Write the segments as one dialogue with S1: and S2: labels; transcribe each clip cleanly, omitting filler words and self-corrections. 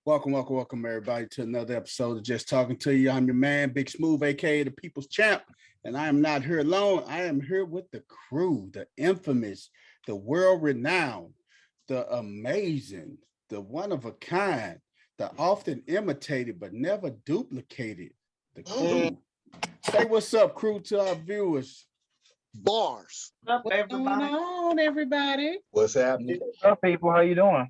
S1: Welcome, everybody, to another episode of Just Talking to You. I'm your man, Big Smooth, aka the People's Champ, and I am not here alone. I am here with the crew, the infamous, the world-renowned, the amazing, the one-of-a-kind, the often imitated but never duplicated, the crew. Say what's up, crew, to our viewers.
S2: Bars.
S3: What's going on, everybody?
S2: What's happening?
S4: What's up, people? How you doing?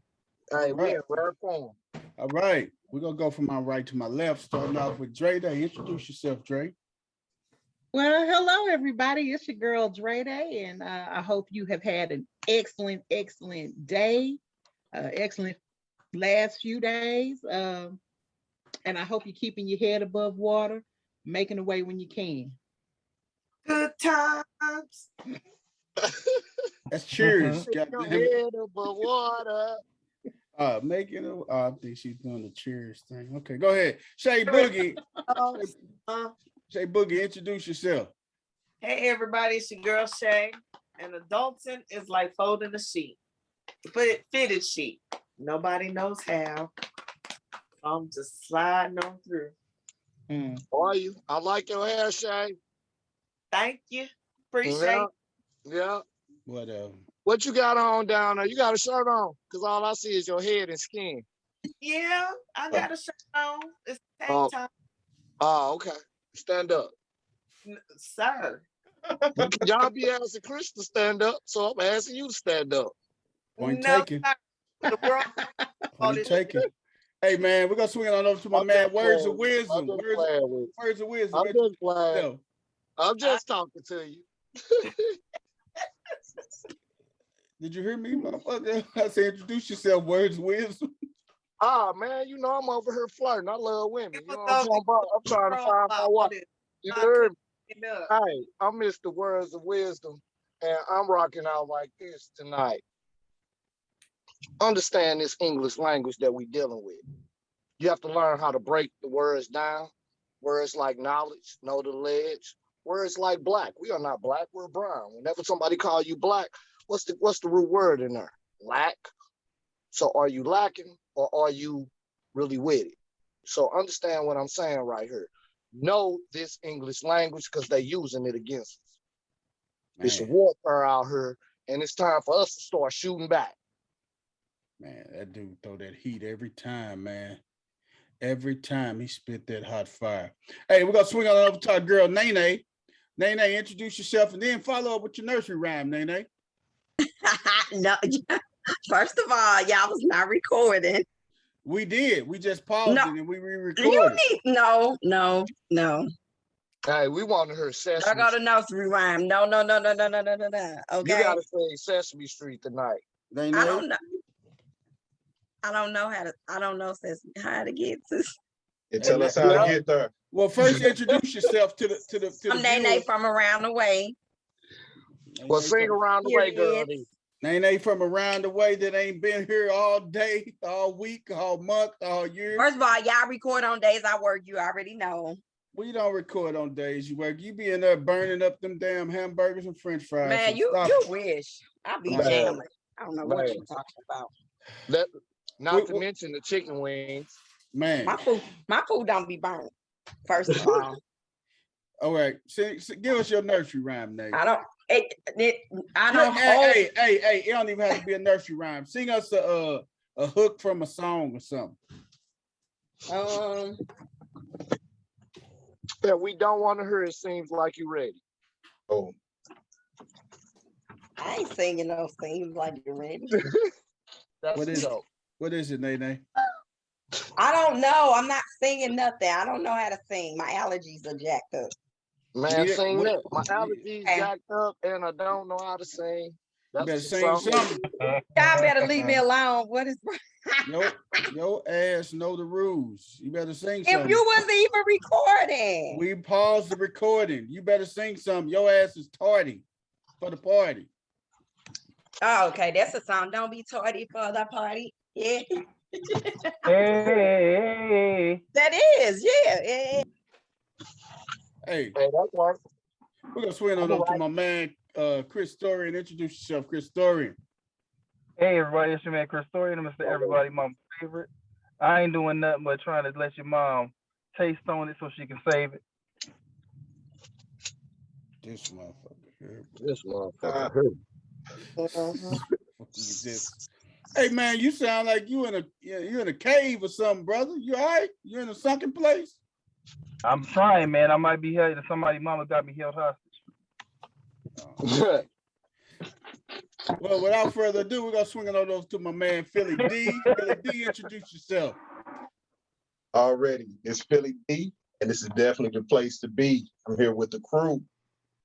S2: Hey,
S1: Right.
S2: we're in rare form.
S1: All right, we're going to go from my right to my left, starting off with Dre Day. Introduce yourself, Dre.
S3: Well, hello, everybody. It's your girl, Dre Day, and I hope you have had an excellent day, excellent last few days, and I hope you're keeping your head above water, making a way when you can.
S5: Good times.
S1: That's cheers.
S2: Your head above water.
S1: Making it. I think she's doing the cheers thing. Okay, go ahead. Shay Boogie. Shay Boogie, introduce yourself.
S5: Hey everybody, it's your girl Shay. And adulting is like folding a sheet. Fitted sheet. Nobody knows how. I'm just sliding on through.
S2: How are you? I like your hair, Shay.
S5: Thank you. Appreciate it.
S2: Yeah.
S1: Whatever.
S2: What you got on down there? You got a shirt on? Because all I see is your head and skin.
S5: Yeah, I got a shirt on. It's tank time.
S2: Oh, okay. Stand up.
S5: Sir.
S2: Y'all be asking Chris to stand up, so I'm asking you to stand up.
S1: Point
S5: No,
S1: taken.
S5: sir. The world.
S1: Point taken. Hey man, we're gonna swing it on over to my man. Words of wisdom. Words of wisdom.
S2: I'm just playing. I'm just talking to you.
S1: Did you hear me, motherfucker? I said introduce yourself. Words of wisdom.
S2: Ah, man, you know I'm over here flirting. I love women. You know what I'm talking about? I'm trying to find my wife. You heard me? Hey, I missed the words of wisdom, and I'm rocking out like this tonight. Understand this English language that we're dealing with. You have to learn how to break the words down. Words like knowledge, know the ledge. Words like black. We are not black, we're brown. Whenever somebody call you black, what's the root word in there? Lack. So are you lacking or are you really with it? So understand what I'm saying right here. Know this English language because they're using it against us. Man. It's warfare out here, and it's time for us to start shooting back.
S1: Man, that dude throw that heat every time, man. Every time he spit that hot fire. Hey, we're going to swing on over to our girl, Nene. Nene, introduce yourself and then follow up with your nursery rhyme, Nene.
S6: No, first of all, y'all was not recording.
S1: We did. We just paused it and we re-recorded.
S6: You need no.
S2: Hey, we wanted her Sesame.
S6: I got a nursery rhyme. No. Okay.
S2: You gotta say Sesame Street tonight.
S1: Nene?
S6: I don't know. I don't know how to get to.
S4: And tell us how to get there.
S1: Well, first introduce yourself to the
S6: I'm Nene from around the way.
S2: Well, sing around the way, girl.
S1: Nene from around the way that ain't been here all day, all week, all month, all year.
S6: First of all, y'all record on days I work. You already know.
S1: We don't record on days you work. You be in there burning up them damn hamburgers and French fries.
S6: Man, you wish. I be jamming. I don't know what you're talking about.
S2: Not to mention the chicken wings.
S1: Man,
S6: my food don't be burnt. First of all.
S1: All right, give us your nursery rhyme, Nate.
S6: I don't. Hey,
S1: it don't even have to be a nursery rhyme. Sing us a hook from a song or something.
S2: That we don't want to hear. It seems like you ready.
S4: Oh,
S6: I ain't singing no seems like you're ready.
S1: What is it, Nene?
S6: I don't know. I'm not singing nothing. I don't know how to sing. My allergies are jacked up.
S2: Man, sing that. My allergies jacked up and I don't know how to sing.
S1: You better sing something.
S6: Y'all better leave me alone. What is
S1: your ass know the rules. You better sing something.
S6: If you wasn't even recording.
S1: We paused the recording. You better sing something. Your ass is tardy for the party.
S6: Oh, okay. That's a song. Don't be tardy for the party. Yeah.
S4: hey.
S6: That is, yeah.
S1: Hey,
S2: that's right.
S1: We're gonna swing on over to my man Chris Story and introduce yourself, Chris Story.
S4: Hey everybody, it's your man Chris Story, and Mr. Everybody, my favorite. I ain't doing nothing but trying to let your mom taste on it so she can save it.
S1: This motherfucker here.
S2: This motherfucker hurt.
S5: Mhm.
S1: This. Hey man, you sound like you in a cave or something, brother. You all right? You in a sunken place?
S4: I'm trying, man. I might be held. Somebody mama got me held hostage.
S1: Well, without further ado, we're gonna swing it over to my man Philly D. Philly D, introduce yourself.
S4: Already, it's Philly D, and this is definitely the place to be. I'm here with the crew,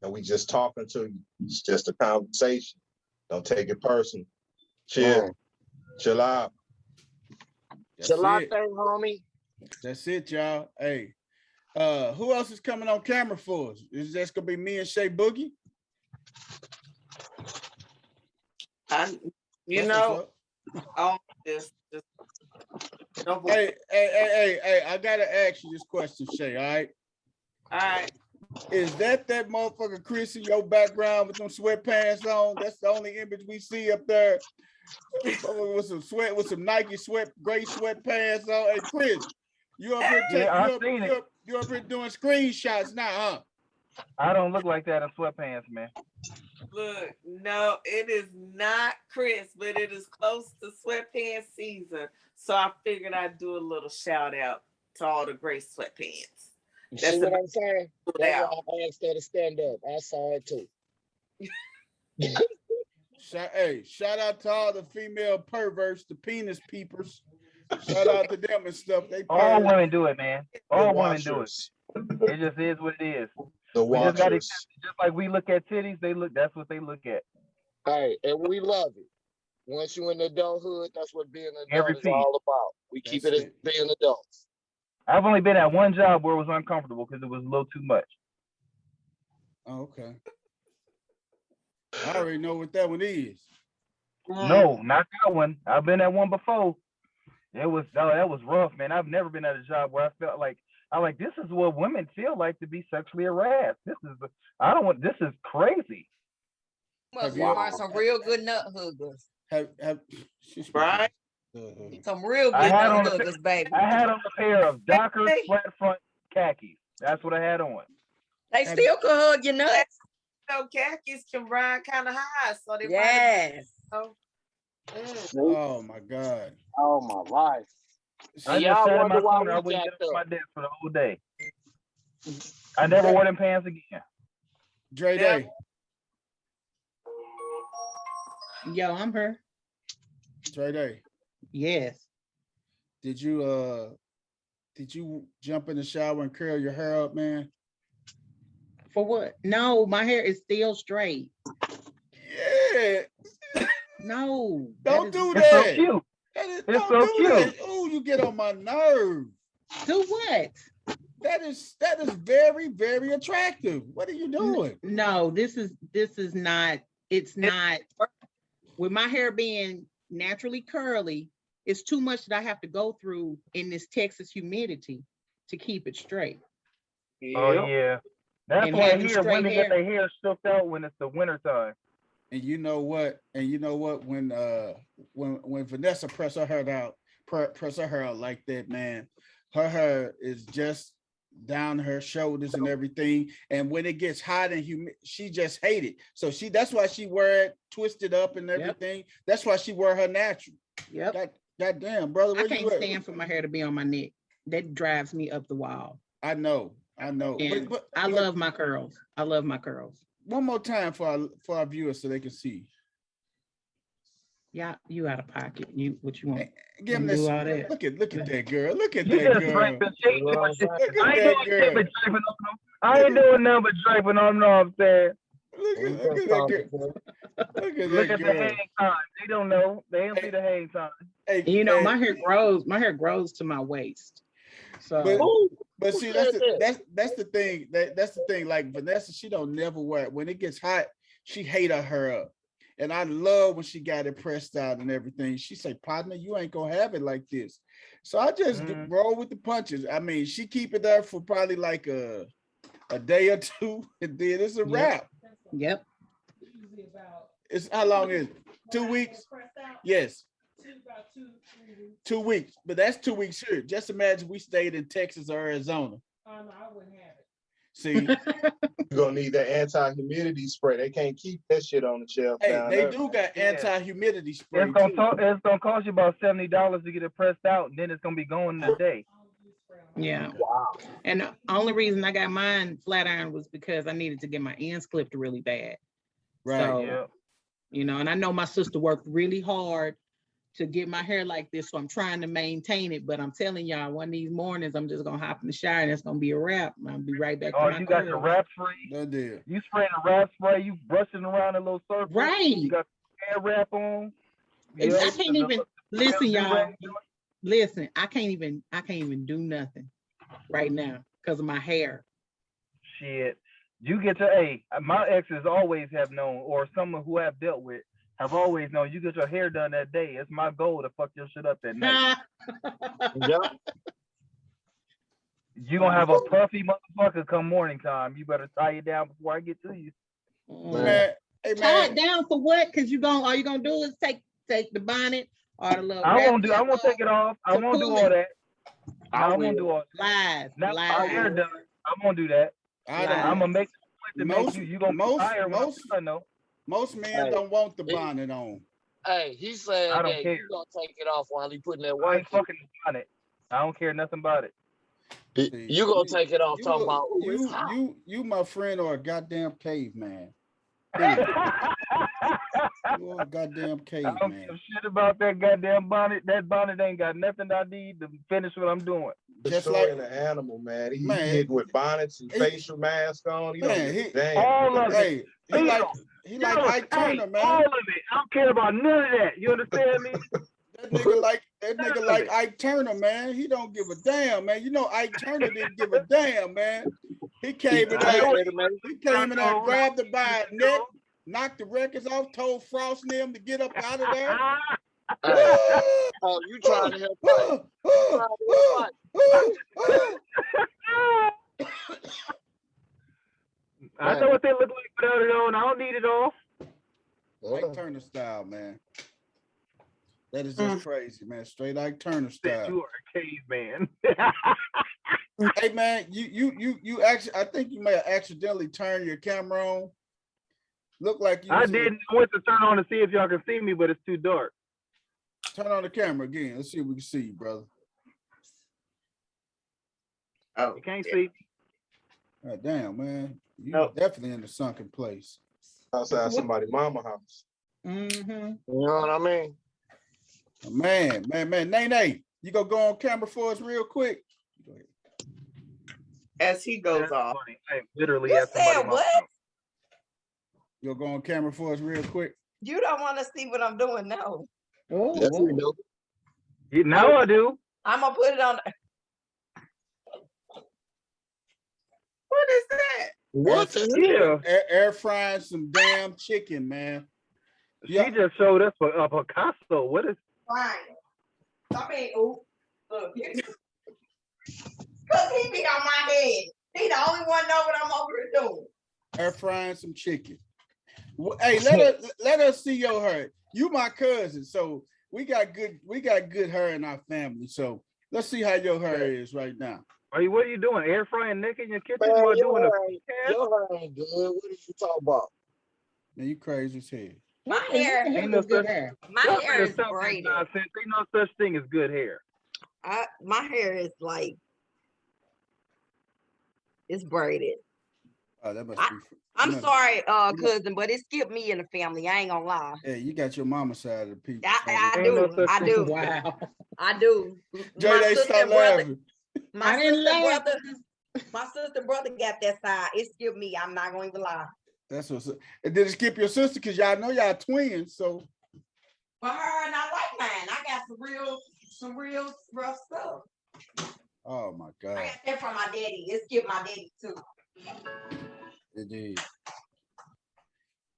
S4: and we just talking to you. It's just a conversation. Don't take it personal. Chill, chill out.
S1: That's
S2: Salate,
S1: it.
S2: homie.
S1: That's it, y'all. Hey, who else is coming on camera for us? Is that gonna be me and Shay Boogie?
S5: You
S1: That's
S5: know,
S1: what's up.
S5: all this. Don't
S1: Hey, I gotta ask you this question, Shay. All right.
S5: All right.
S1: Is that motherfucker Chris in your background with them sweatpants on? That's the only image we see up there. With some Nike gray sweatpants on. Hey, Chris, you up here you up here doing screenshots now, huh?
S4: I don't look like that in sweatpants, man.
S5: Look, no, it is not Chris, but it is close to sweatpants season. So I figured I'd do a little shout out to all the gray sweatpants.
S2: You see what I'm saying? That's
S5: out.
S2: why I asked her to stand up. I saw it too.
S1: Shout out to all the female perverts, the penis peepers. Shout out to them and stuff.
S4: All women do it, man. All women do it. It just is what it is. We just got to, just like we look at titties, that's what they look at.
S2: Hey, and we love it. Once you're in adulthood, that's what being an adult is all about. We keep it as being adults.
S4: I've only been at one job where it was uncomfortable because it was a little too much.
S1: Oh, okay. I already know what that one is.
S4: No, not that one. I've been at one before. That was rough, man. I've never been at a job where I felt like this is what women feel like to be sexually harassed. This is crazy.
S6: Must find some real good nut huggers.
S5: Right?
S6: Some real good nut huggers, baby.
S4: I had on a pair of Docker flat front khakis. That's what I had on.
S6: They still could hug your nuts.
S5: So khakis can ride kind of high, so they
S1: Oh my God.
S2: Oh my life.
S4: I just sat in my corner. I wouldn't get up my desk for the whole day. I never wore them pants again.
S1: Dre Day.
S3: Yo, I'm her.
S1: Dre Day.
S3: Yes.
S1: Did you jump in the shower and curl your hair up, man?
S3: For what? No, my hair is still straight.
S1: Yeah.
S3: No.
S1: Don't do
S4: that.
S1: that.
S4: It's so cute.
S1: It's so cute. Oh, you get on my nerve.
S3: Do what?
S1: That is very, very attractive. What are you doing?
S3: No, this is not, it's not. With my hair being naturally curly, it's too much that I have to go through in this Texas humidity to keep it straight.
S4: Oh yeah. That's why here women get their hair stuffed out when it's the winter time.
S1: And you know what? When Vanessa press her hair out like that, man, her hair is just down her shoulders and everything. And when it gets hot and humid, she just hate it. So that's why she wear it twisted up and everything. Yep. That's why she wear her natural.
S3: Yep.
S1: God damn, brother.
S3: I can't stand for my hair to be on my neck. That drives me up the wall.
S1: I know.
S3: But I love my curls. I love my curls.
S1: One more time for our viewers so they can see.
S3: Yeah, you out of pocket. What you want?
S1: Give them this. Look at that girl. Look at
S4: that girl. I ain't doing nothing but draping on them. I'm saying.
S1: Look at that girl.
S4: Look at the hang time. They don't know. They don't see the hang time.
S3: Hey, my hair grows to my waist.
S1: So, but see, that's the thing. That's the thing. Like Vanessa, she don't never wear it. When it gets hot, she hate her hair up. And I love when she got it pressed out and everything. She say, partner, you ain't gonna have it like this. So I just roll with the punches. I mean, she keep it there for probably like a day or two, and then it's a wrap.
S3: Yep.
S1: It's how long is it? 2 weeks? Yes. 2 weeks, but that's 2 weeks here. Just imagine we stayed in Texas or Arizona.
S3: Oh, no, I wouldn't have it.
S1: See,
S4: You're gonna need that anti-humidity spray. They can't keep that shit on the shelf
S1: hey,
S4: down
S1: they
S4: there.
S1: do got
S7: Yeah.
S1: anti-humidity spray
S7: It's gonna
S1: too.
S7: it's gonna cost you about $70 to get it pressed out, and then it's gonna be going in a day.
S3: Yeah.
S2: Wow.
S3: And the only reason I got mine flat iron was because I needed to get my ends clipped really bad.
S1: Right.
S3: So,
S7: Yeah.
S3: you know, and I know my sister worked really hard to get my hair like this, so I'm trying to maintain it. But I'm telling y'all, one of these mornings, I'm just gonna hop in the shower and it's gonna be a wrap. I'll be right back.
S7: Oh,
S3: to my
S7: you got your
S3: curls.
S7: wrap spray.
S1: That deal.
S7: You spraying a wrap spray. You brushing around a little surface.
S3: Right.
S7: You got hair wrap on.
S3: I
S7: Yep.
S3: can't even listen, y'all.
S7: Do-rag.
S3: Listen, I can't even do nothing right now because of my hair.
S7: Shit. You get your my exes always have known, or someone who I've dealt with have always known, you get your hair done that day. It's my goal to fuck your shit up that night.
S2: Yep.
S7: You gonna have a puffy motherfucker come morning time. You better tie it down before I get to you.
S1: Man, hey
S3: Tie it
S1: man,
S3: down for what? Because all you gonna do is take the bonnet or the little.
S7: I
S3: wrap
S7: won't take it off. I won't do all that. I won't do all that.
S3: lies.
S7: Not my hair done. I won't do that.
S1: I
S3: Lies.
S1: don't.
S7: I'm gonna make the point to
S1: Most-
S7: make you gonna
S1: most-
S7: be tired when
S1: most-
S7: I'm done, though.
S1: Most men
S2: Hey.
S1: don't want the bonnet on.
S2: Hey, he said
S7: I don't
S2: that
S7: care.
S2: you gonna take it off while he putting that
S7: I
S2: work
S7: ain't fucking on it. I don't care nothing about it.
S2: in. You gonna take it off
S1: You,
S2: talking about, ooh, it's hot.
S1: you, my friend, are a goddamn caveman. You are a goddamn
S7: I don't
S1: caveman.
S7: give a shit about that goddamn bonnet. That bonnet ain't got nothing I need to finish what I'm doing.
S1: Just
S4: Destroying
S1: like-
S4: the animal, man. He
S1: Man.
S4: hit with bonnets and
S1: He-
S4: facial masks on. He
S1: Man,
S4: don't give a
S1: he-
S4: damn.
S7: All of it.
S1: Hey, he like Ike Turner,
S7: All
S1: man.
S7: of it. I don't care about none of that. You understand me?
S1: That nigga like Ike Turner, man. He don't give a damn, man. You know Ike Turner didn't give a damn, man. He came in there, grabbed the by the neck, knocked the records off, told Frost and them to get up out of there.
S2: Oh, you trying to help fight.
S7: I know what they look like without it on. I don't need it all.
S1: Ike Turner style, man. That is just crazy, man. Straight Ike Turner style.
S7: You are a caveman.
S1: Hey, man, you actually, I think you may have accidentally turned your camera on. Look like you.
S7: I didn't. I went to turn on to see if y'all can see me, but it's too dark.
S1: Turn on the camera again. Let's see if we can see you, brother.
S2: Oh,
S7: You can't see.
S1: God damn, man. You
S7: Nope.
S1: definitely in the sunken place.
S4: Outside somebody's mama house.
S3: Mm-hmm.
S2: you know what I mean?
S1: Man. Nene, you gonna go on camera for us real quick? Go ahead.
S5: As he goes
S7: That's
S5: off.
S7: funny. I am literally
S6: You
S7: at somebody's
S6: said
S7: mama
S6: what?
S7: house.
S1: You gonna go on camera for us real quick?
S6: You don't want to see what I'm doing now.
S3: Oh,
S2: Yes, we do.
S7: Now I do.
S6: I'm gonna put it on.
S5: What is that?
S2: What the
S7: Yeah.
S1: Air frying some damn chicken, man. Yeah.
S7: She just showed us a Picasso. What is?
S6: Fine. I mean, ooh, look. Cause he be on my head. He the only one know what I'm over here doing.
S1: Air frying some chicken. Hey, let us see your hair. You my cousin, so we got good hair in our family. So let's see how your hair is right now.
S7: What are you doing? Air frying naked in your kitchen
S2: Man,
S7: while
S2: your
S7: doing
S2: hair ain't good. What are you talking about?
S1: Man, you crazy as hell.
S6: My hair,
S7: Ain't no
S3: good
S7: such-
S3: hair.
S6: my
S7: Y'all
S6: hair
S7: better
S6: is
S7: stop this
S6: braided.
S7: nonsense. Ain't no such thing as good hair.
S6: My hair is like, it's braided.
S1: Oh, that must
S6: I-
S1: be.
S6: I'm
S1: No.
S6: sorry, cousin, but it skipped me in the family. I ain't gonna lie.
S1: Hey, you got your mama side of the people.
S6: I
S7: Ain't no
S6: do.
S7: such
S6: I
S7: thing.
S6: do.
S3: Wow.
S6: I do.
S1: Jay, they
S6: sister
S1: stop
S6: and brother,
S1: laughing.
S6: my
S3: I didn't
S6: sister and
S3: laugh.
S6: brother, my sister and brother got that side. It skipped me. I'm not going to lie.
S1: That's what's. And did it skip your sister? Cause y'all know y'all twins. So
S6: For her and I like mine. I got some real rough stuff.
S1: oh my
S6: I
S1: God.
S6: got that from my daddy. It skipped my daddy too.
S1: It did.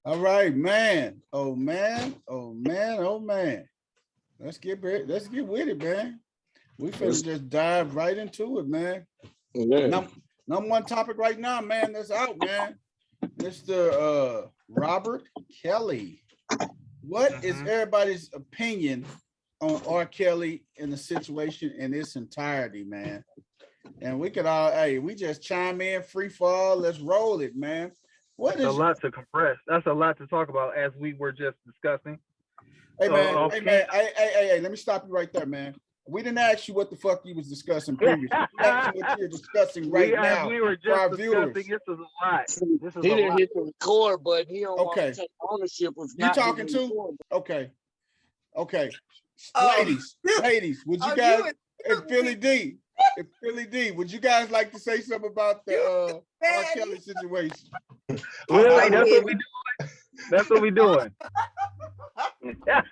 S1: All right, man. Oh man. Let's get with it, man. We finna just dive right into it, man.
S2: Yeah.
S1: Number one topic right now, man, that's out, man. Mr. Robert Kelly. What is everybody's opinion on R. Kelly in the situation in its entirety, man. And we could all, hey, we just chime in, free fall, let's roll it, man. What
S7: That's a
S1: is,
S7: lot to compress. That's a lot to talk about, as we were just discussing.
S1: hey man,
S7: Off
S1: hey
S7: camera.
S1: man, hey, let me stop you right there, man. We didn't ask you what the fuck you was discussing previously. We asked you what you're discussing right now
S7: We were
S1: for our
S7: just
S1: viewers.
S7: discussing. This is a lot. This is
S2: He
S7: a
S2: didn't
S7: lot.
S2: hit the record button. He don't want
S1: Okay.
S2: to take ownership of
S1: You
S2: not hitting
S1: talking
S2: the
S1: to?
S2: record
S1: Okay. Okay.
S5: Oh,
S1: Ladies, would you
S5: oh,
S1: guys,
S5: you
S1: and Philly D, would you guys like to say something about the R.
S5: Daddy.
S1: Kelly situation?
S7: Well,
S4: I
S7: that's
S4: would-
S7: what we doing. That's what we doing. That's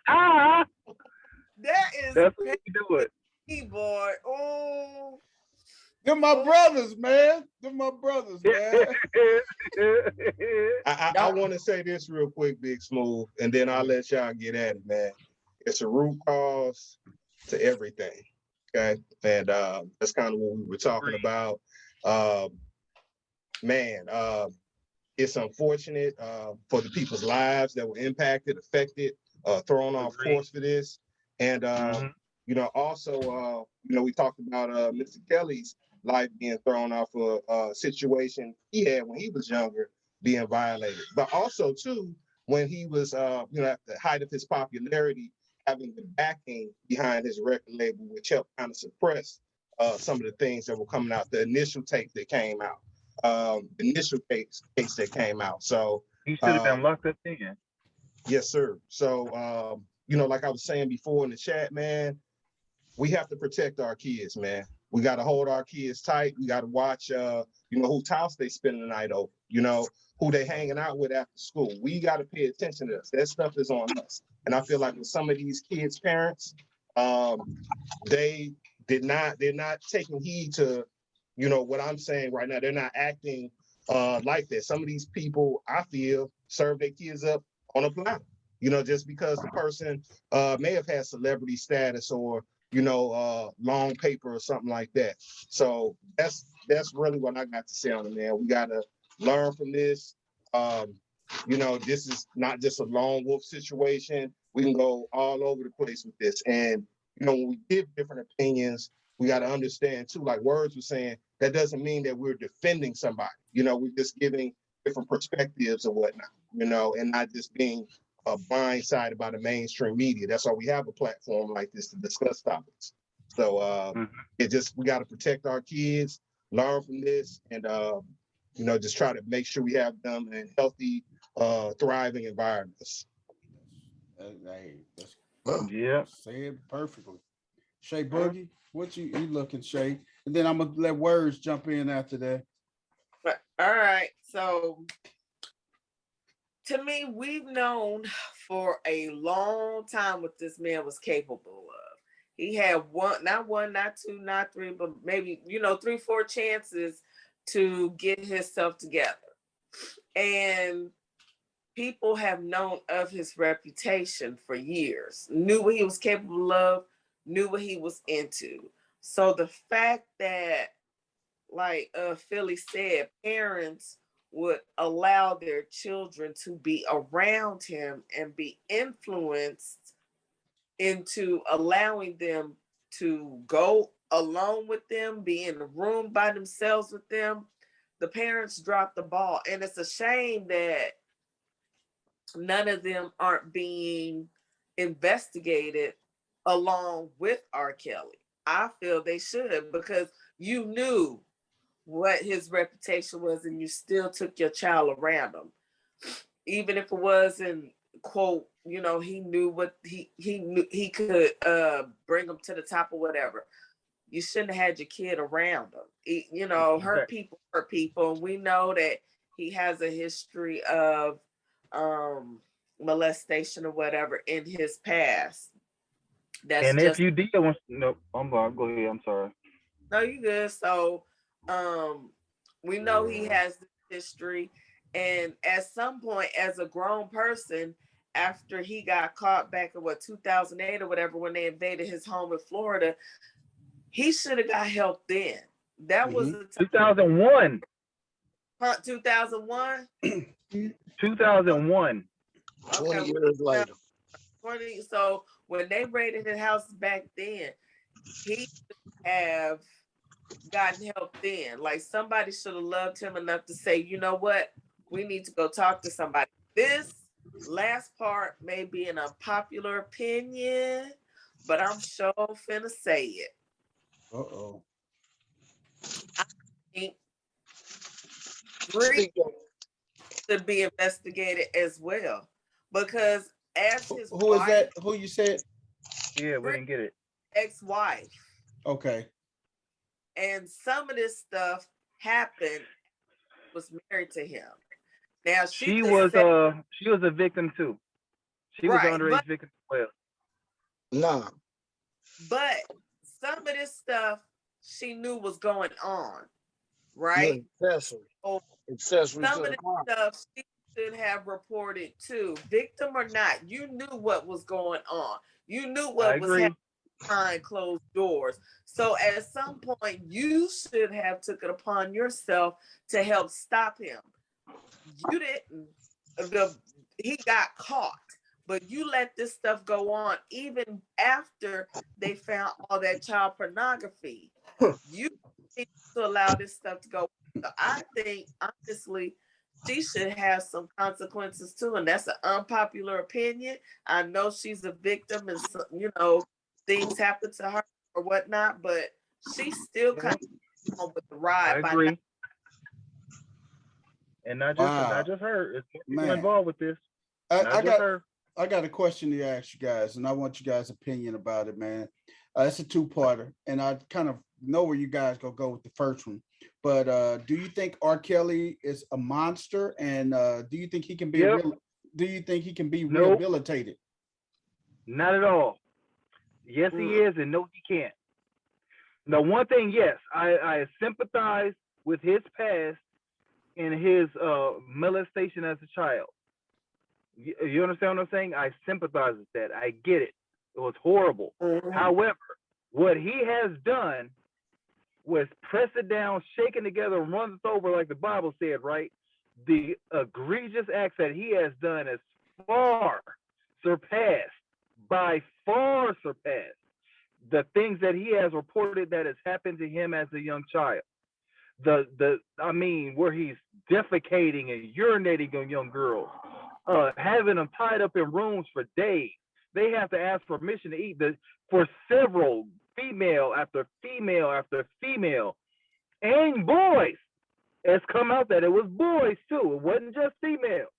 S5: That is
S7: what we doing.
S5: petty, boy. Oh,
S1: They're my brothers, man. They're my brothers, man.
S4: I want to say this real quick, Big Smooth, and then I'll let y'all get at it, man. It's a root cause to everything. Okay. And that's kind of what we were talking about. Man, it's unfortunate for the people's lives that were impacted, affected, thrown off course for this. And you know, also you know, we talked about Mr. Kelly's life being thrown off a situation he had when he was younger, being violated. But also too, when he was you know, at the height of his popularity, having the backing behind his record label, which helped kind of suppress some of the things that were coming out, the initial tape that came out, the initial case that came out. So
S7: He should have been locked up in.
S4: yes, sir. So you know, like I was saying before in the chat, man, we have to protect our kids, man. We got to hold our kids tight. We got to watch, you know, whose house they spend the night over, you know, who they hanging out with after school. We got to pay attention to this. That stuff is on us. And I feel like with some of these kids' parents, they're not taking heed to, you know, what I'm saying right now. They're not acting like that. Some of these people, I feel, serve their kids up on a platter, you know, just because the person may have had celebrity status or, you know, long paper or something like that. So that's really what I got to say on it, man. We got to learn from this. You know, this is not just a lone wolf situation. We can go all over the place with this. And, you know, when we give different opinions, we got to understand too, like Words was saying, that doesn't mean that we're defending somebody. You know, we're just giving different perspectives and whatnot, you know, and not just being blindsided by the mainstream media. That's why we have a platform like this to discuss topics. So we got to protect our kids, learn from this, and you know, just try to make sure we have them in healthy, thriving environments.
S1: Hey,
S7: Yeah.
S1: say it perfectly. Shay Boogie, what you looking, Shay? And then I'm gonna let Words jump in after that.
S5: all right. So, to me, we've known for a long time what this man was capable of. He had not one, not two, not three, but maybe, you know, 3, 4 chances to get himself together. And people have known of his reputation for years, knew what he was capable of, knew what he was into. So the fact that, like Philly said, parents would allow their children to be around him and be influenced into allowing them to go alone with them, be in the room by themselves with them, the parents dropped the ball. And it's a shame that none of them aren't being investigated along with R. Kelly. I feel they should, because you knew what his reputation was and you still took your child around him. Even if it wasn't, quote, you know, he knew what he knew he could bring him to the top or whatever. You shouldn't have had your kid around him. You know, hurt people. And we know that he has a history of molestation or whatever in his past. That's
S7: And
S5: just,
S7: if you did, no, go ahead. I'm sorry.
S5: no, you good. So we know he has this history, and at some point, as a grown person, after he got caught back in 2008 or whatever, when they invaded his home in Florida, he should have got help then. That was the
S7: 2001.
S5: 2001.
S7: 2001.
S2: 20 years later.
S5: 20. So when they raided his house back then, he should have gotten help then. Like somebody should have loved him enough to say, you know what, we need to go talk to somebody. This last part may be an unpopular opinion, but I'm sure finna say it.
S1: Uh-oh.
S5: I think Bree
S2: Speak up.
S5: should be investigated as well because as his
S1: Who is
S5: wife,
S1: that? Who you said?
S7: Yeah, we didn't get it.
S5: ex-wife,
S1: Okay.
S5: and some of this stuff happened was married to him. Now she just said
S7: She was a victim too. She was
S5: right,
S7: an underage victim as well.
S2: Nah.
S5: but some of this stuff she knew was going on,
S2: You're
S5: right?
S2: accessory.
S5: So
S2: Accessory
S5: some
S2: to
S5: of
S2: the
S5: the
S2: crime.
S5: stuff she should have reported too, victim or not. You knew what was going on. You knew
S7: I
S5: what was
S7: agree.
S5: happening behind closed doors. So at some point, you should have took it upon yourself to help stop him. You didn't. He got caught, but you let this stuff go on even after they found all that child pornography. You need to allow this stuff to go. So I think honestly, she should have some consequences too, and that's an unpopular opinion. I know she's a victim, and things happen to her or whatnot, but she's still kind of on with the
S7: I
S5: ride by now.
S7: agree. And not
S1: Wow.
S7: just her. It's more people
S1: Man.
S7: involved with this.
S1: I
S7: Not just
S1: got
S7: her.
S1: I got a question to ask you guys, and I want you guys' opinion about it, man. It's a two-parter, and I kind of know where you guys gonna go with the first one. But do you think R. Kelly is a monster, and do you think he can be
S7: Yep.
S1: do you think he can be
S7: Nope.
S1: rehabilitated?
S7: Not at all. Yes, he is, and no, he can't. Now, one thing, yes, I sympathize with his past and his molestation as a child. You understand what I'm saying? I sympathize with that. I get it. It was horrible. However, what he has done was press it down, shake it together, and run it over like the Bible said, right? The egregious acts that he has done is by far surpassed the things that he has reported that has happened to him as a young child. Where he's defecating and urinating on young girls, having them tied up in rooms for days. They have to ask permission to eat for several female after female after female, and boys. It's come out that it was boys too. It wasn't just females.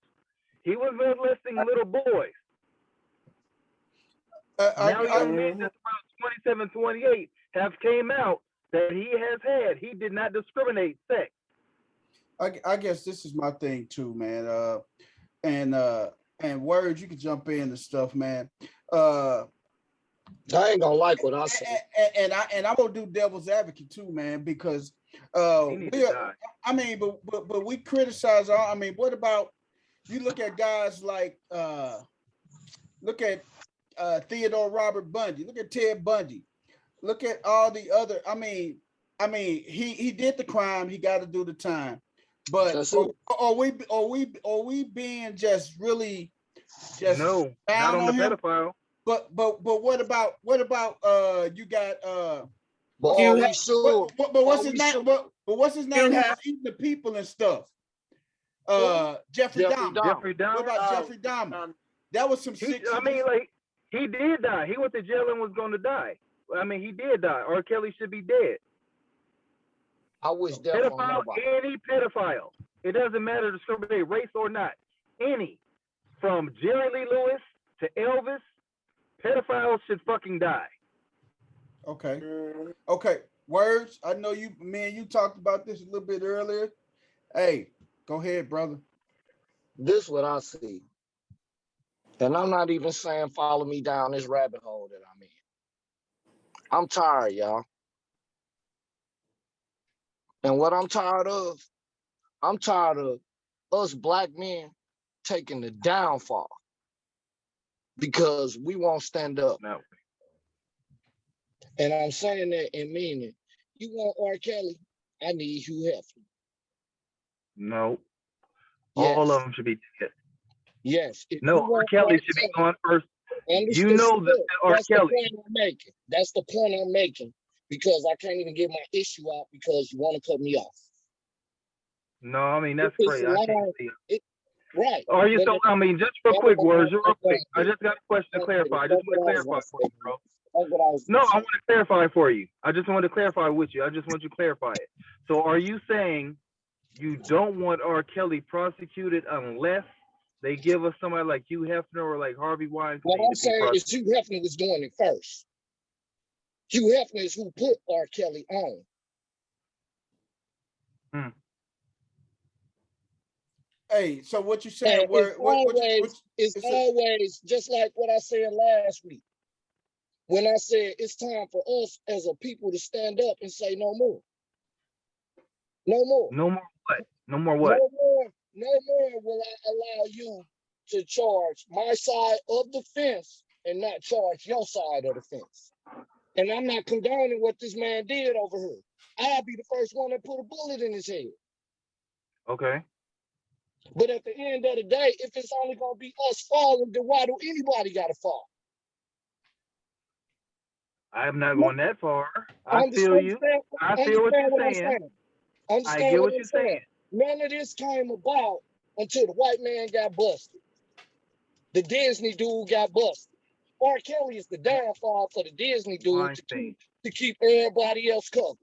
S7: He was molesting little boys. Now young men just around 27, 28 have came out that he did not discriminate sex.
S1: I guess this is my thing too, man. And Words, you can jump in and stuff, man.
S2: I ain't gonna like what I say.
S1: And I'm gonna do devil's advocate too, man, because
S7: He needs to die.
S1: I mean, but we criticize all. I mean, what about you look at guys like look at Theodore Robert Bundy, look at Ted Bundy, look at all the other. I mean, he did the crime, he got to do the time. But are we being just really just
S7: no, not on the pedophile.
S1: But what about you got
S2: but
S1: what's his name? But what's his name? Who's eating the people and stuff? Jeffrey Dahmer.
S7: Jeffrey Dahmer.
S1: What about Jeffrey Dahmer? That was some sick.
S7: He did die. He went to jail and was going to die. I mean, he did die. R. Kelly should be dead.
S2: I wish definitely
S7: any pedophile. It doesn't matter discriminate race or not. Any, from Jerry Lee Lewis to Elvis, pedophiles should fucking die.
S1: Okay. Words. I know me and you talked about this a little bit earlier. Hey, go ahead, brother.
S2: This is what I see. And I'm not even saying follow me down this rabbit hole that I'm in. I'm tired, y'all. And what I'm tired of us black men taking the downfall because we won't stand up.
S7: No.
S2: And I'm saying that in meaning, you want R. Kelly, I need Hugh Hefner.
S7: No.
S2: Yes.
S7: All of them should be dead.
S2: Yes.
S7: No, R. Kelly should be gone first. You
S2: Understood.
S7: know that R.
S2: That's the
S7: Kelly.
S2: point I'm making. That's the point I'm making because I can't even get my issue out because you want to cut me off.
S7: No, I mean that's
S2: It's
S7: crazy. I can't
S2: allowed,
S7: see
S2: it, right.
S7: Are you
S2: But
S7: so?
S2: it,
S7: I mean, just real
S2: that
S7: quick,
S2: was
S7: words, real
S2: my
S7: quick.
S2: point.
S7: I just got a question to clarify. I just
S2: That's
S7: want to
S2: what I was
S7: clarify
S2: gonna
S7: for
S2: say.
S7: you, bro.
S2: That's what I was
S7: No,
S2: gonna
S7: I
S2: say.
S7: want to clarify for you. I just want to clarify with you. I just want you to clarify it. So, are you saying you don't want R. Kelly prosecuted unless they give us somebody like Hugh Hefner or like Harvey
S2: What
S7: Weinstein
S2: I'm
S7: to be
S2: saying is
S7: prosecuted?
S2: Hugh Hefner was doing it first. Hugh Hefner is who put R. Kelly on.
S7: Hmm.
S1: Hey, so what you
S2: And
S1: saying? Where
S2: it's
S1: it's a,
S2: always just like what I said last week. When I said it's time for us as a people to stand up and say no more. No more.
S7: No more what? No more
S2: No
S7: what?
S2: more. No more will I allow you to charge my side of the fence and not charge your side of the fence. And I'm not condoning what this man did over here. I'll be the first one that put a bullet in his head.
S7: Okay.
S2: But at the end of the day, if it's only gonna be us falling, then why do anybody gotta fall?
S7: I'm not going that far. I feel you. I feel what
S2: Understand
S7: you're
S2: what I'm
S7: saying.
S2: saying.
S7: I
S2: Understand
S7: get
S2: what
S7: what
S2: I'm
S7: you're
S2: saying.
S7: saying.
S2: None of this came about until the white man got busted. The Disney dude got busted. R. Kelly is the downfall for the Disney dude
S7: Weinstein.
S2: to keep everybody else covered.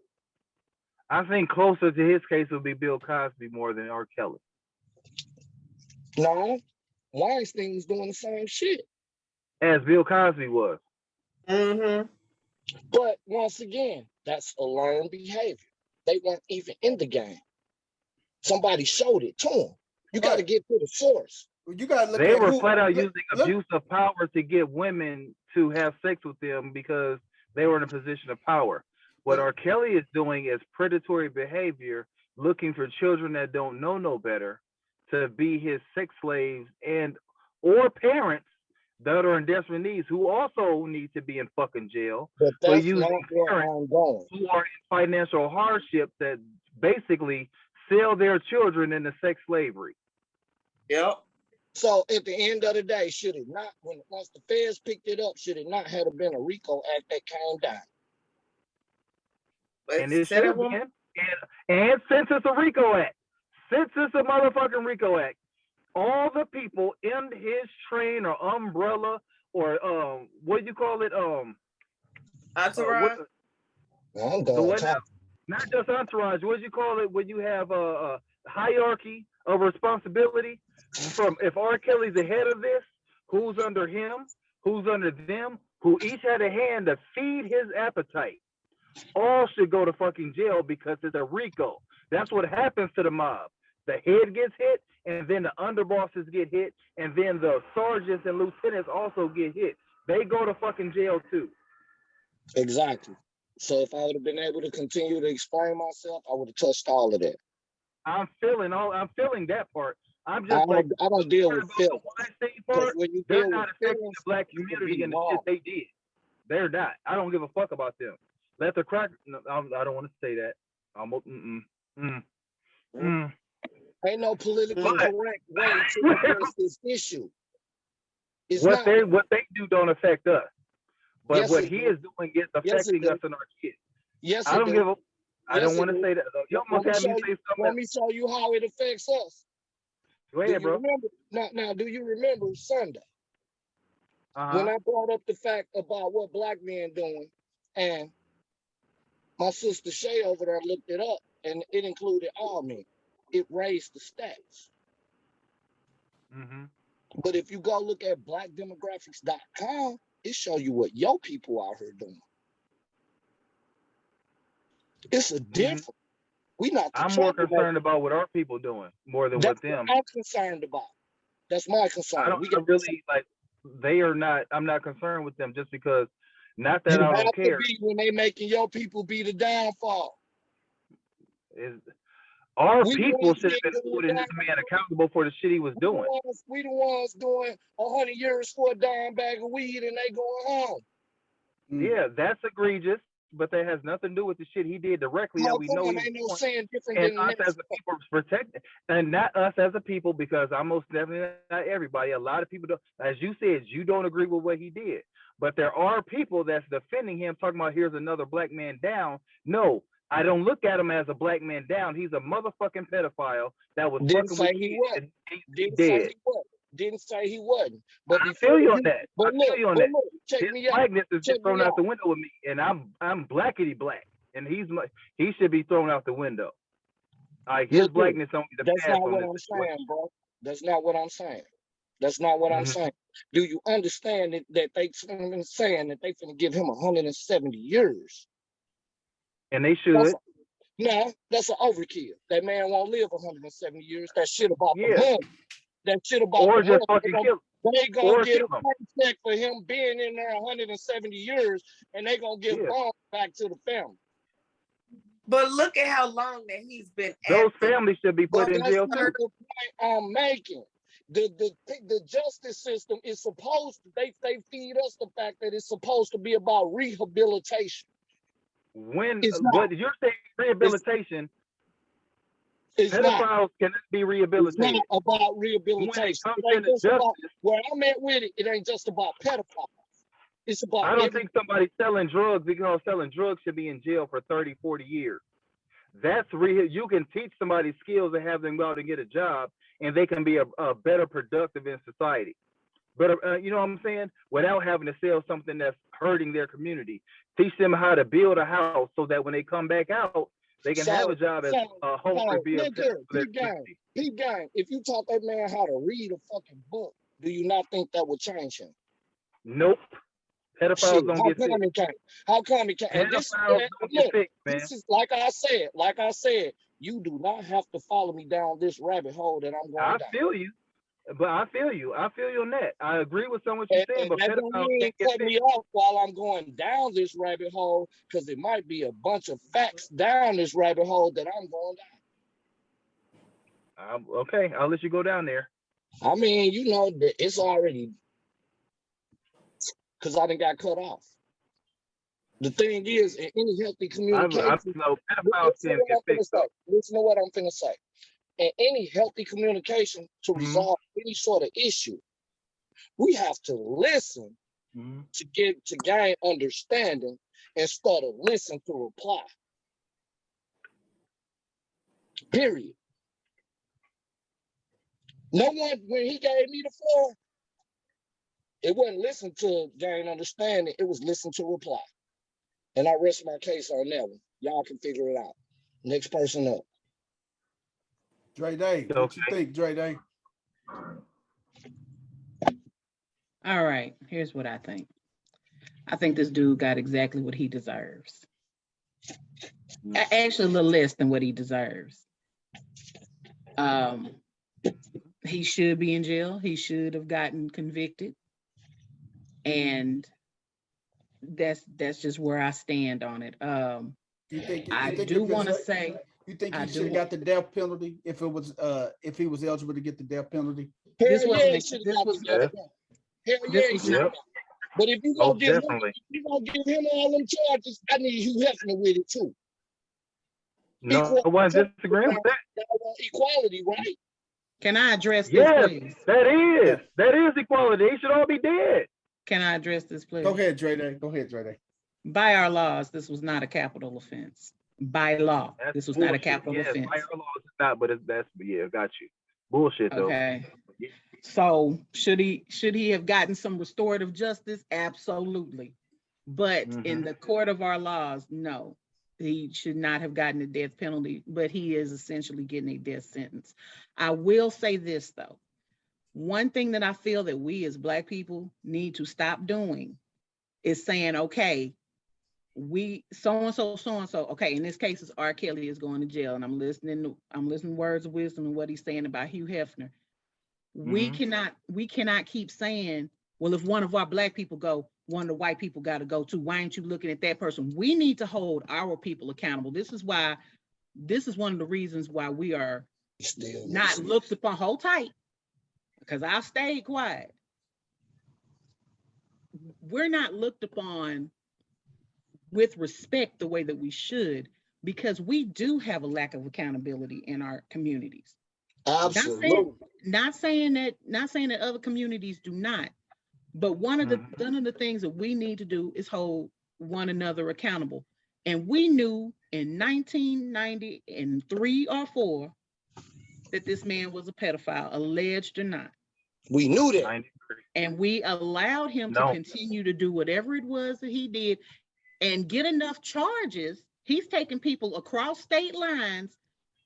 S7: I think closer to his case would be Bill Cosby more than R. Kelly.
S2: No, Weinstein was doing the same shit.
S7: As Bill Cosby was.
S5: Mm-hmm.
S2: But once again, that's a learned behavior. They weren't even in the game. Somebody showed it to them. You got to
S1: right.
S2: get to the source.
S1: You gotta look
S7: They
S1: at
S7: were
S1: who
S7: flat out
S1: look,
S7: using
S1: look
S7: abuse of power to get women to have sex with them because they were in a position of power. What
S1: but
S7: R. Kelly is doing is predatory behavior, looking for children that don't know no better to be his sex slaves and or parents that are in desperate needs who also need to be in fucking jail
S2: But
S7: for
S2: that's
S7: using
S2: not where
S7: parents
S2: I'm going.
S7: who are in financial hardship that basically sell their children into sex slavery.
S5: Yep.
S2: So at the end of the day, should it not, once the feds picked it up, should it not have been a RICO Act that came down?
S5: But
S7: And it
S5: say
S7: should
S5: that
S7: have
S5: one.
S7: been. And since it's a RICO Act, since it's a motherfucking RICO Act, all the people in his train or umbrella or what do you call it? What
S5: Entourage.
S2: I'm
S7: the
S2: going
S7: what?
S2: top.
S7: Not just entourage. What do you call it when you have a hierarchy of responsibility? From if R. Kelly's ahead of this, who's under him, who's under them, who each had a hand to feed his appetite, all should go to fucking jail because it's a RICO. That's what happens to the mob. The head gets hit, and then the underbosses get hit, and then the sergeants and lieutenants also get hit. They go to fucking jail too.
S2: Exactly. So if I would have been able to continue to explain myself, I would have touched all of that.
S7: I'm feeling that part. I'm
S2: I
S7: just like
S2: don't deal with
S7: about the
S2: feelings.
S7: Weinstein
S2: Because
S7: part.
S2: when you
S7: They're
S2: deal with
S7: not affecting
S2: feelings,
S7: the black
S2: you can
S7: community
S2: be
S7: and the
S2: wrong.
S7: shit they did. They're not. I don't give a fuck about them. Let the crack. No, I don't want to say that.
S2: Ain't no politically
S5: Mm.
S2: correct way to address this issue. It's
S7: what
S2: not.
S7: they do don't affect us, but
S2: Yes,
S7: what
S2: it
S7: he
S2: do.
S7: is doing is
S2: Yes, it
S7: affecting
S2: do.
S7: us and our kids.
S2: Yes,
S7: I
S2: it
S7: don't
S2: do.
S7: give a. I
S2: Yes,
S7: don't
S2: it
S7: want to
S2: do.
S7: say that. Though. You almost had me say something.
S2: Let me show you how it affects us.
S7: Go
S2: Do
S7: ahead,
S2: you
S7: bro.
S2: remember? Now, do you remember Sunday when
S7: Uh-huh.
S2: I brought up the fact about what black men doing, and my sister Shay over there looked it up, and it included all men. It raised the stats.
S7: Mm-hmm.
S2: But if you go look at blackdemographics.com, it show you what your people out here doing. It's a difference. We not the
S7: I'm more
S2: troublemaker.
S7: concerned about what our people doing more than
S2: That's
S7: what them.
S2: what I'm concerned about. That's my
S7: I
S2: concern.
S7: don't I really like. They are not. I'm not concerned with them just because. Not that
S2: You
S7: I
S2: have
S7: don't
S2: to
S7: care.
S2: be when they making your people be the downfall.
S7: Is our
S2: We the
S7: people
S2: ones
S7: should have
S2: get
S7: been
S2: going
S7: holding
S2: down.
S7: this man accountable for the shit he was doing.
S2: We the ones doing 100 years for a dime bag of weed and they going home.
S7: Yeah, that's egregious. but that has nothing to do with the shit he did directly that
S2: How
S7: we
S2: come
S7: know he
S2: ain't no
S7: was
S2: saying different
S7: doing. And
S2: than the
S7: us as
S2: next?
S7: a people protect, and not us as a people, because I'm most definitely not everybody. A lot of people don't, as you said, you don't agree with what he did. But there are people that's defending him, talking about here's another black man down. No, I don't look at him as a black man down. He's a motherfucking pedophile that was
S2: Didn't
S7: fucking with
S2: say he
S7: kids
S2: wasn't.
S7: and he's
S2: Didn't say
S7: dead.
S2: he wasn't. Didn't say he wasn't. But
S7: I
S2: before
S7: feel you on
S2: you,
S7: that.
S2: but
S7: I feel
S2: look,
S7: you on
S2: but
S7: that.
S2: look, check
S7: His
S2: me out.
S7: blackness is
S2: Check
S7: just thrown
S2: me
S7: out the
S2: out.
S7: window with me, and I'm blackity black, and he should be thrown out the window. Like his
S2: Look here.
S7: blackness only the
S2: That's
S7: pass
S2: not
S7: on
S2: what
S7: this
S2: I'm
S7: situation.
S2: saying, bro. That's not what I'm saying. That's not what I'm
S7: Mhm.
S2: saying. Do you understand that they been saying that they finna give him 170 years?
S7: And they
S2: That's
S7: should.
S2: no, that's an overkill. That man won't live 170 years. That shit about the
S7: Yeah.
S2: money. That shit about
S7: Or
S2: the
S7: just
S2: money.
S7: fucking kill him.
S2: They gonna
S7: Or
S2: get
S7: kill
S2: a
S7: him.
S2: paycheck for him being in there 170 years, and they gonna give
S7: Yeah.
S2: bombs back to the family.
S5: But look at how long that he's been
S7: Those
S5: active.
S7: families should be put
S2: But
S7: in
S2: that's
S7: jail
S2: not
S7: too.
S2: the point I'm making. The justice system is supposed to, they feed us the fact that it's supposed to be about rehabilitation.
S7: When
S2: It's not.
S7: what you're saying rehabilitation,
S2: It's not.
S7: pedophiles cannot be
S2: It's
S7: rehabilitated.
S2: not about
S7: When it
S2: rehabilitation.
S7: comes
S2: It ain't
S7: into
S2: just about
S7: justice,
S2: where I'm at with it. It ain't just about pedophiles. It's about
S7: I don't
S2: every.
S7: think somebody selling drugs because selling drugs should be in jail for 30, 40 years. That's you can teach somebody skills and have them go out and get a job, and they can be a better productive in society. But you know what I'm saying? Without having to sell something that's hurting their community, teach them how to build a house so that when they come back out, they can have a job as a home
S2: look here,
S7: rehabilitation for their
S2: peep gang,
S7: community.
S2: peep gang. If you taught that man how to read a fucking book, do you not think that would change him?
S7: Nope.
S2: Shit,
S7: Pedophiles don't
S2: how
S7: get
S2: come
S7: fixed.
S2: it can't? How come it can't? And this is
S7: Pedophiles don't get
S2: look,
S7: fixed, man.
S2: this is like I said, you do not have to follow me down this rabbit hole that I'm going
S7: I
S2: down.
S7: feel you, but I feel you on that. I agree with some of what you're saying,
S2: And
S7: but
S2: that don't
S7: pedophiles
S2: mean
S7: can't get
S2: cut me
S7: fixed.
S2: off while I'm going down this rabbit hole, because it might be a bunch of facts down this rabbit hole that I'm going down.
S7: Okay, I'll let you go down there.
S2: I mean, you know, it's already, because I done got cut off. The thing is, in any healthy communication,
S7: No, pedophiles can't get fixed though.
S2: listen to what I'm finna say. In any healthy communication to resolve any sort of issue, we have to listen to gain understanding instead of listen to reply. Period. No one, when he gave me the floor, it wasn't listen to gain understanding, it was listen to reply. And I rest my case on that one. Y'all can figure it out. Next person up.
S1: Dre Day, what you think, Dre Day?
S3: All right, here's what I think. I think this dude got exactly what he deserves. Actually, a little less than what he deserves. He should be in jail. He should have gotten convicted. And that's just where I stand on it.
S1: You think you think he should have got the death penalty if he was eligible to get the death penalty?
S3: This
S2: Hell
S3: wasn't
S2: yeah,
S3: a-
S2: he should
S3: this
S2: have got
S3: was-
S2: the death penalty. Hell
S3: this
S2: yeah,
S3: was
S2: he should have.
S3: not-
S2: But if you gonna
S7: Most
S2: give him,
S7: definitely.
S2: if you gonna give him all them charges, I need you Hefner with it too.
S7: No one's disagreeing with that.
S2: Equality, right?
S3: Can I address this,
S7: Yes,
S3: please?
S7: that is equality. They should all be dead.
S3: Can I address this, please?
S1: Go ahead, Dre Day. Go ahead, Dre Day.
S3: By our laws, this was not a capital offense. By law,
S7: That's
S3: this was
S7: bullshit.
S3: not a capital
S7: Yes,
S3: offense.
S7: by our laws it's not, but got you. Bullshit though.
S3: Okay. So should he have gotten some restorative justice? Absolutely. But in the court of our laws, no, he should not have gotten a death penalty, but he is essentially getting a death sentence. I will say this though. One thing that I feel that we as Black people need to stop doing is saying, okay, we so-and-so, okay, in this case, it's R. Kelly is going to jail, and I'm listening words of wisdom and what he's saying about Hugh Hefner. We cannot keep saying, well, if one of our Black people go, one of the white people got to go too. Why aren't you looking at that person? We need to hold our people accountable. This is one of the reasons why we are not looked upon. Hold tight, because I've stayed quiet. We're not looked upon with respect the way that we should, because we do have a lack of accountability in our communities.
S2: Absolutely.
S3: Not saying that other communities do not, but one of the things that we need to do is hold one another accountable. And we knew in 1993 or 4 that this man was a pedophile, alleged or not.
S2: We knew that.
S7: 93.
S3: And we allowed him to continue to do whatever it was that he did and get enough charges. He's taking people across state lines,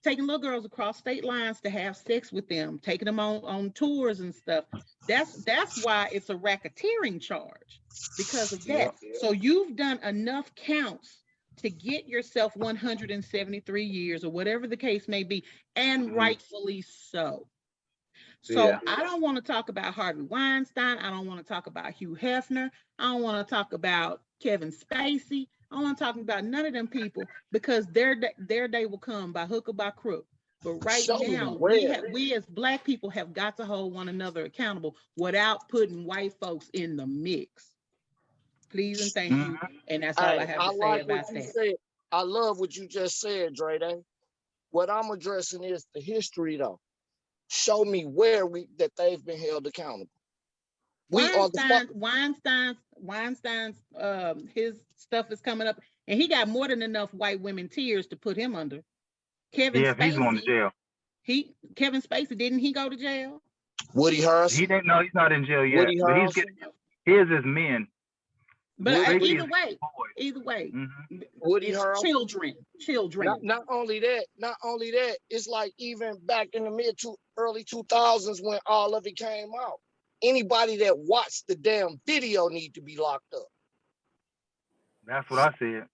S3: taking little girls across state lines to have sex with them, taking them on tours and stuff. That's why it's a racketeering charge, because of that.
S2: Yeah.
S3: So you've done enough counts to get yourself 173 years or whatever the case may be, and rightfully so. So
S7: Yeah.
S3: I don't want to talk about Harvey Weinstein. I don't want to talk about Hugh Hefner. I don't want to talk about Kevin Spacey. I don't want to talk about none of them people, because their day will come by hook or by crook. But right now, we as Black people have got to hold one another accountable without putting white folks in the mix. Please and thank you. And that's all I have to say about that.
S2: I love what you just said, Dre. What I'm addressing is the history, though. Show me where that they've been held accountable.
S3: Weinstein's his stuff is coming up, and he got more than enough white women tears to put him under. Kevin Spacey,
S7: he's going to jail.
S3: Kevin Spacey, didn't he go to jail?
S2: Woody Harrelson.
S7: He didn't know, he's not in jail yet. But he's getting his men.
S3: But either way,
S2: Woody Harrelson.
S3: Children.
S2: Not only that, it's like even back in the early 2000s when all of it came out. Anybody that watched the damn video need to be locked up.
S7: That's what I said.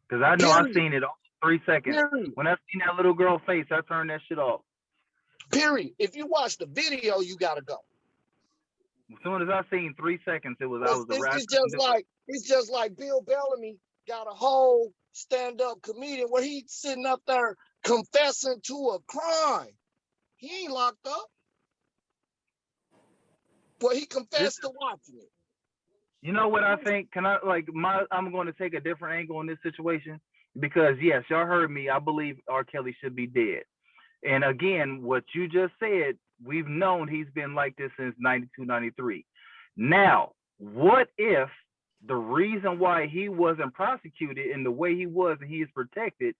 S7: Because I know I've seen it all 3 seconds.
S2: Period.
S7: When I seen that little girl face, I turned that shit off.
S2: Period. If you watch the video, you gotta go.
S7: As soon as I seen 3 seconds, I was arrested.
S2: It's just like Bill Bellamy got a whole stand-up comedian where he's sitting up there confessing to a crime. He ain't locked up. But he confessed to watching it.
S7: You know what I think? I'm going to take a different angle in this situation, because yes, y'all heard me. I believe R. Kelly should be dead. And again, what you just said, we've known he's been like this since 92, 93. Now, what if the reason why he wasn't prosecuted in the way he was and he is protected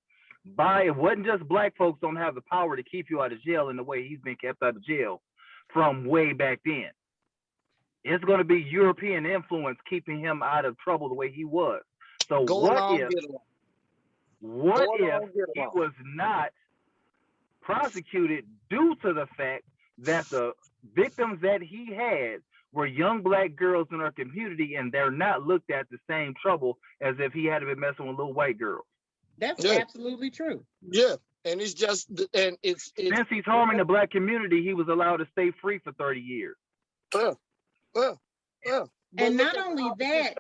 S7: by, it wasn't just Black folks don't have the power to keep you out of jail in the way he's been kept out of jail from way back then. It's going to be European influence keeping him out of trouble the way he was. So what if he was not prosecuted due to the fact that the victims that he had were young Black girls in our community, and they're not looked at the same trouble as if he had been messing with little white girls?
S3: That's absolutely true.
S2: Yeah, and it's just, and it's
S7: since he's harming the Black community, he was allowed to stay free for 30 years.
S3: And not only that,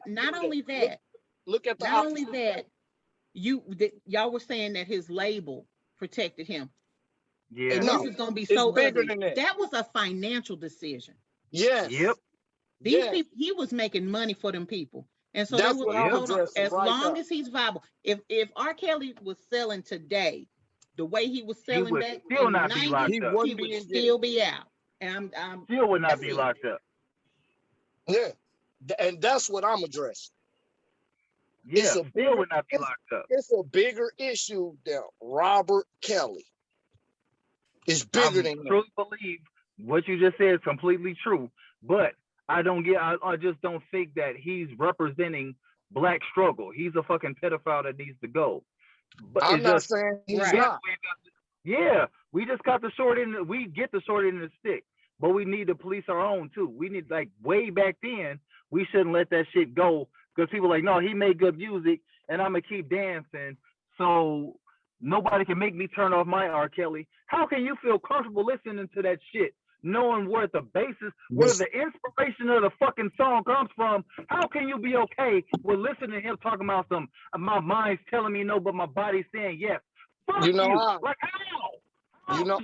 S2: look at the
S3: not only that, y'all were saying that his label protected him.
S7: Yeah.
S3: And this is going to be so bigger than that. That was a financial decision.
S2: Yes.
S7: Yep.
S3: These people, he was making money for them people. And so
S2: that's what
S3: as long as he's viable, if R. Kelly was selling today, the way he was selling back in the 90s, he would still be out. And I'm
S7: still would not be locked up.
S2: Yeah. And that's what I'm addressing.
S7: Yeah, still would not be locked up.
S2: It's a bigger issue than Robert Kelly. It's bigger than that.
S7: I truly believe what you just said is completely true, but I just don't think that he's representing Black struggle. He's a fucking pedophile that needs to go. But
S2: I'm not saying he's not.
S7: Yeah, we just got the short end. We get the short end of the stick, but we need to police our own too. We need, like, way back then, we shouldn't let that shit go, because people are like, no, he made good music and I'm gonna keep dancing, so nobody can make me turn off my R. Kelly. How can you feel comfortable listening to that shit, knowing where the basis, where the inspiration of the fucking song comes from? How can you be okay with listening to him talking about some, my mind's telling me no, but my body's saying yes? Fuck you.
S2: How?
S7: Like, how?
S2: You know,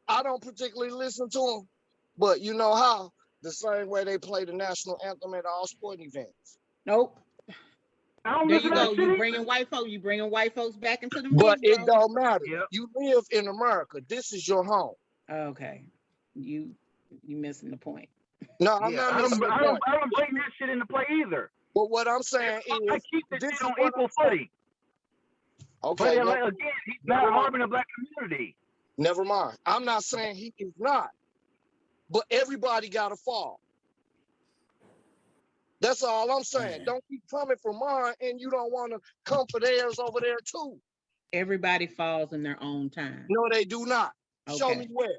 S2: I don't particularly listen to him, but you know how? The same way they play the national anthem at all sporting events.
S3: Nope.
S7: I don't
S3: There
S7: listen
S3: you
S7: to that
S3: go.
S7: shit
S3: You
S7: either.
S3: bringing white folks back into the
S2: But
S3: mix,
S2: it
S3: bro.
S2: don't matter.
S7: Yep.
S2: You live in America. This is your home.
S3: Okay, you missing the point.
S2: No, I'm
S7: Yeah.
S2: not
S7: I don't.
S2: missing the
S7: I don't.
S2: point.
S7: I don't bring that shit into play either.
S2: But what I'm saying
S7: I
S2: is,
S7: keep the
S2: this
S7: shit
S2: is
S7: on
S2: what
S7: equal
S2: I'm saying.
S7: footing.
S2: Okay,
S7: But like, again, he's not harming the black community.
S2: never mind. I'm not saying he is not, but everybody got to fall. That's all I'm saying.
S1: Man.
S2: Don't keep coming for mine, and you don't want to come for theirs over there too.
S3: Everybody falls in their own time.
S2: No, they do not. Show
S3: Okay.
S2: me where.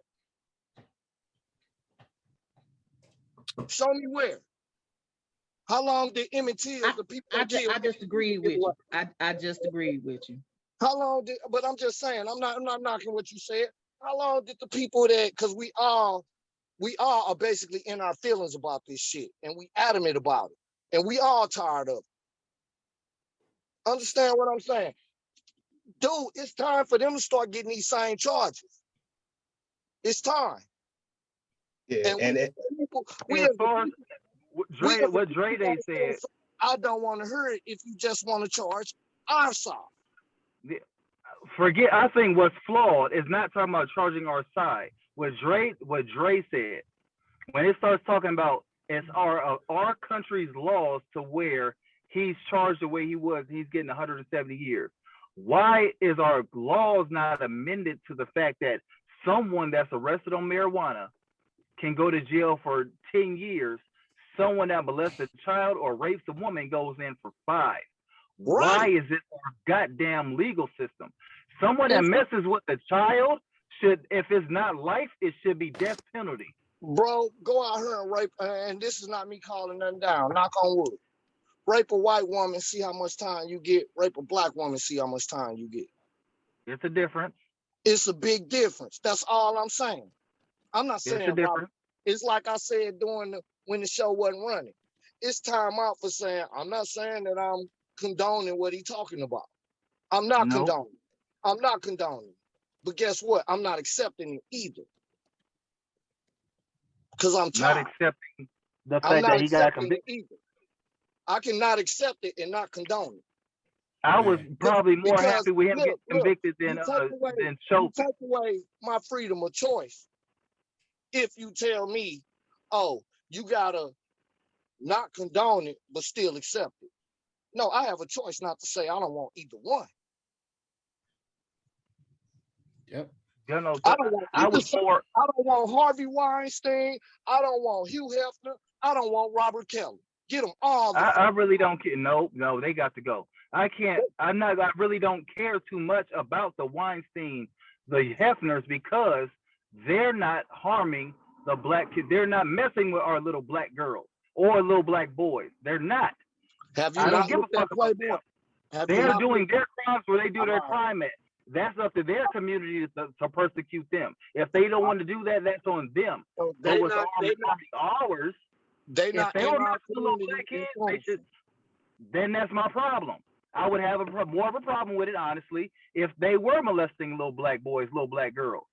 S2: Show me where. How long did Emmett Till, the people that killed?
S3: I just agreed with you. I just agreed with you.
S2: How long did? But I'm just saying. I'm not knocking what you said. How long did the people that? Because we all are basically in our feelings about this shit, and we adamant about it, and we all tired of it. Understand what I'm saying? Dude, it's time for them to start getting these same charges. It's time.
S4: Yeah,
S2: And we
S7: As
S2: as
S7: far
S2: a
S7: as
S2: people,
S7: what Dre Day said,
S2: I don't want to hear it if you just want to charge our side.
S7: forget. I think what's flawed is not talking about charging our side. What Dre said when it starts talking about it's our country's laws to where he's charged the way he was, he's getting 170 years. Why is our laws not amended to the fact that someone that's arrested on marijuana can go to jail for 10 years? Someone that molests a child or rapes a woman goes in for 5.
S2: Right.
S7: Why is it our goddamn legal system? Someone that messes with a child should, if it's not life, it should be death penalty.
S2: Bro, go out here and rape, and this is not me calling nothing down, knock on wood. Rape a white woman, see how much time you get. Rape a black woman, see how much time you get.
S7: It's a difference.
S2: It's a big difference. That's all I'm saying. I'm not saying
S7: It's a difference.
S2: It's like I said when the show wasn't running. It's time out for saying, I'm not saying that I'm condoning what he's talking about. I'm not
S7: Nope.
S2: condoning. I'm not condoning. But guess what? I'm not accepting it either. Because I'm
S7: Not
S2: tired.
S7: accepting the
S2: I'm
S7: fact
S2: not
S7: that he got
S2: accepting it
S7: convicted.
S2: either. I cannot accept it and not condone it.
S7: I was probably more
S2: Because,
S7: happy with him
S2: look,
S7: getting convicted than
S2: you
S7: choking.
S2: take away my freedom of choice if you tell me, oh, you gotta not condone it but still accept it. No, I have a choice not to say I don't want either one.
S1: Yep.
S7: You know,
S2: I don't want
S7: I was more.
S2: I don't want Harvey Weinstein. I don't want Hugh Hefner. I don't want Robert Kelly. Get them all.
S7: I really don't care. No, they got to go. I can't. I really don't care too much about the Weinstein, the Hefners, because they're not harming the black kids. They're not messing with our little black girls or little black boys. They're not.
S2: Have you
S7: I
S2: not
S7: don't give a
S2: looked at
S7: fuck about
S2: Playboy?
S7: them. They're doing their crimes where they do their crime at. That's up to their community to persecute them. If they don't want to do that, that's on them.
S2: So
S7: But what's ours,
S2: they
S7: if
S2: not
S7: they
S2: in
S7: don't
S2: our
S7: mess with little
S2: community.
S7: black kids, they should. Then that's my problem. I would have more of a problem with it, honestly, if they were molesting little black boys, little black girls.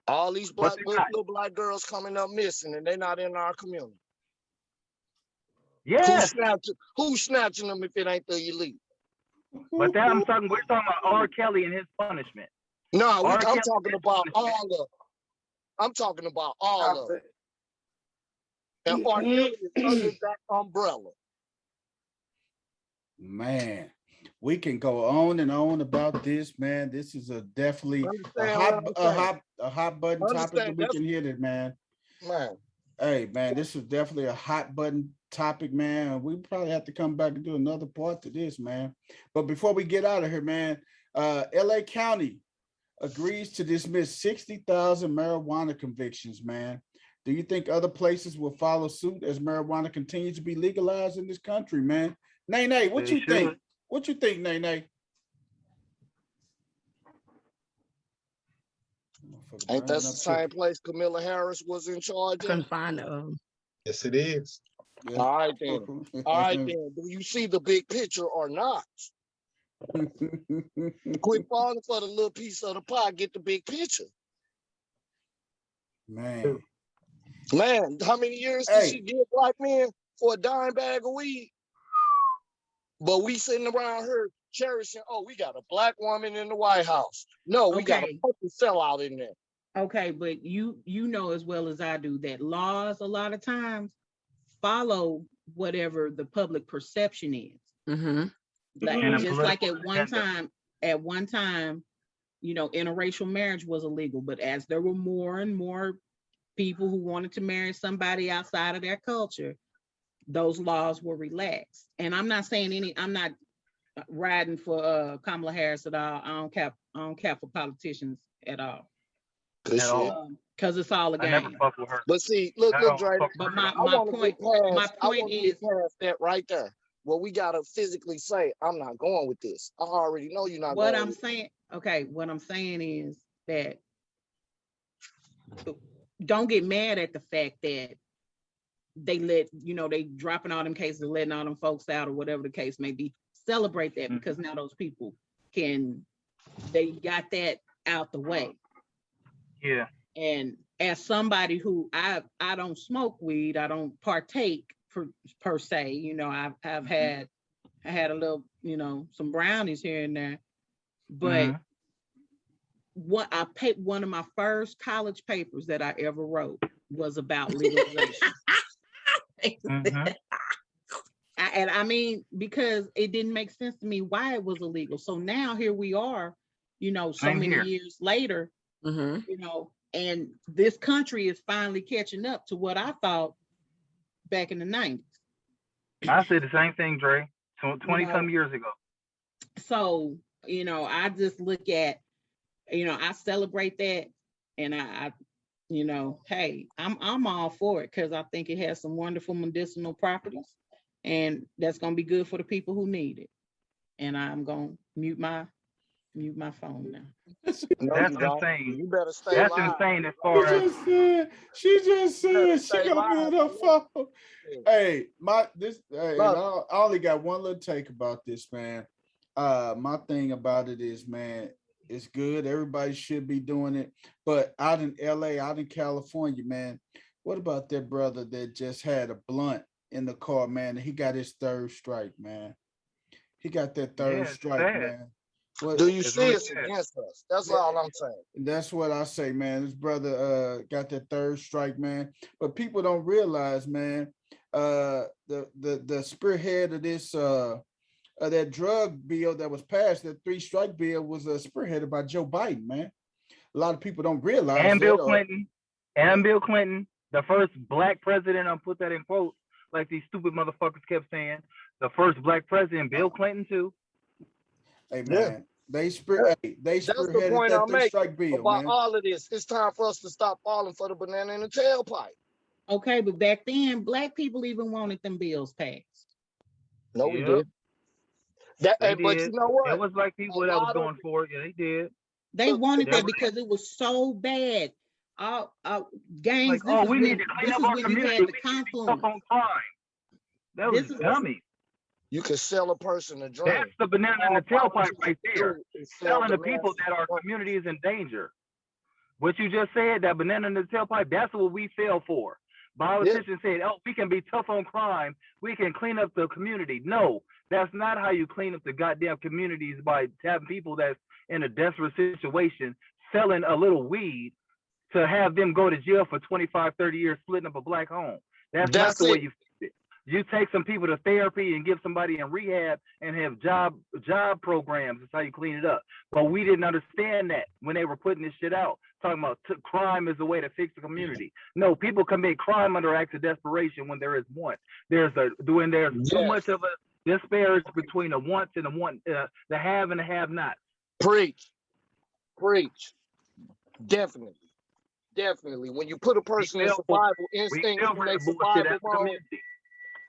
S2: All these
S7: But
S2: little black girls coming up missing, and they're not in our community.
S7: Yes,
S2: Who's snatching them if it ain't the elite?
S7: but that we're talking about R. Kelly and his punishment.
S2: No,
S7: R.
S2: I'm
S7: Kelly
S2: talking about all of them. I'm talking about all of them. And R. Kelly is under that umbrella.
S1: Man, we can go on and on about this, man. This is definitely a hot button topic that we can hit it, man.
S2: Man.
S1: Hey, man, this is definitely a hot button topic, man. We probably have to come back and do another part to this, man. But before we get out of here, man, LA County agrees to dismiss 60,000 marijuana convictions, man. Do you think other places will follow suit as marijuana continues to be legalized in this country, man? Nay, what you think? What you think, Nay?
S2: Ain't that the same place Camilla Harris was in charge of?
S3: Couldn't find
S4: Yes, it is.
S1: Yeah.
S2: All right then. Do you see the big picture or not? Quit falling for the little piece of the pie. Get the big picture.
S1: Man,
S2: how many years did she give black men for a dime bag of weed? But we sitting around here cherishing, oh, we got a black woman in the White House. No, we got a
S3: Okay.
S2: fucking sellout in there.
S3: Okay, but you know as well as I do that laws a lot of times follow whatever the public perception is.
S6: Mm-hmm.
S3: Like,
S7: And a
S3: just like
S7: political
S3: at one time, interracial marriage was illegal, but as there were more and more people who wanted to marry somebody outside of their culture, those laws were relaxed. And I'm not riding for Kamala Harris at all. I don't care for politicians at all.
S2: Good
S7: At
S2: shit.
S7: all.
S3: Because it's all a
S7: I never
S3: game.
S7: fuck with her.
S2: But see, look,
S7: I don't
S2: Dre,
S7: fuck
S3: But
S7: with her.
S2: I want to get past. I
S3: point
S2: want to
S3: is,
S2: get past that right there. Well, we gotta physically say, I'm not going with this. I already know you're not
S3: what
S2: going.
S3: I'm saying, okay, what I'm saying is that don't get mad at the fact that they they dropping all them cases, letting all them folks out or whatever the case may be. Celebrate that because now those people they got that out the way.
S7: Yeah.
S3: And as somebody who I don't smoke weed, I don't partake per se, I've had a little, some brownies here and there, but what I paid, one of my first college papers that I ever wrote was about legalization. And I mean, because it didn't make sense to me why it was illegal. So now here we are, so
S7: Same
S3: many
S7: here.
S3: years later, and this country is finally catching up to what I thought back in the 90s.
S7: I said the same thing, Dre, 20 some years ago.
S3: So, I just look at, I celebrate that, and I hey, I'm all for it because I think it has some wonderful medicinal properties, and that's gonna be good for the people who need it. And I'm gonna mute my phone now.
S2: No,
S7: That's
S2: you don't.
S7: insane.
S2: You better stay
S7: That's
S2: live.
S7: insane as far as
S1: She just said she
S2: stay
S1: gonna
S2: live.
S1: mute her phone. Hey,
S2: Look.
S1: I only got one little take about this, man. My thing about it is, man, it's good. Everybody should be doing it. But out in LA, out in California, man, what about that brother that just had a blunt in the car, man? He got his third strike, man. He got that third strike,
S7: sad.
S1: man. What,
S2: Do you
S7: It's
S2: see
S7: really
S2: it's
S7: sad.
S2: against us? That's all I'm saying.
S1: that's what I say, man. This brother got that third strike, man. But people don't realize, man, the spearhead of this that drug bill that was passed, that 3-strike bill, was spearheaded by Joe Biden, man. A lot of people don't realize
S7: And Bill Clinton, the first black president, I'll put that in quotes, like these stupid motherfuckers kept saying, the first black president, Bill Clinton too.
S1: Hey, man, they
S2: That's the
S1: spearheaded
S2: point
S1: that
S2: I'm making
S1: 3-strike bill,
S2: about
S1: man.
S2: all of this. It's time for us to stop falling for the banana in the tailpipe.
S3: Okay, but back then, black people even wanted them bills passed.
S2: No, we
S7: Yep.
S2: did. That,
S7: They
S2: but
S7: did.
S2: you know what?
S7: It was like people
S2: A
S7: that was
S2: lot of-
S7: going for it. Yeah, they did.
S3: They wanted
S7: That
S3: that
S7: was-
S3: because it was so bad. Gangs,
S7: Like,
S3: this is
S7: we
S3: when,
S7: need to clean
S3: this
S7: up
S3: is
S7: our
S3: when you
S7: community.
S3: had
S7: We
S3: the
S7: need to be tough
S3: confluence.
S7: on crime. That was
S3: This is-
S7: dummy.
S2: You can sell a person a dream.
S7: That's the banana in the tailpipe right there. Telling the people that our
S2: community.
S7: community is in danger. What you just said, that banana in the tailpipe, that's what we fell for. Politicians said, oh, we can be tough on crime. We can clean up the community. No, that's not how you clean up the goddamn communities, by having people that's in a desperate situation selling a little weed to have them go to jail for 25, 30 years splitting up a black home. That's not the way you fix it. You take some people to therapy and give somebody in rehab and have job programs. That's how you clean it up. But we didn't understand that when they were putting this shit out, talking about crime is the way to fix the community. No, people commit crime under acts of desperation when there is want. There's too much of a disparity between the wants and the have and the have not.
S2: Preach. Definitely. When you put a person in survival instinct, in their survival mode,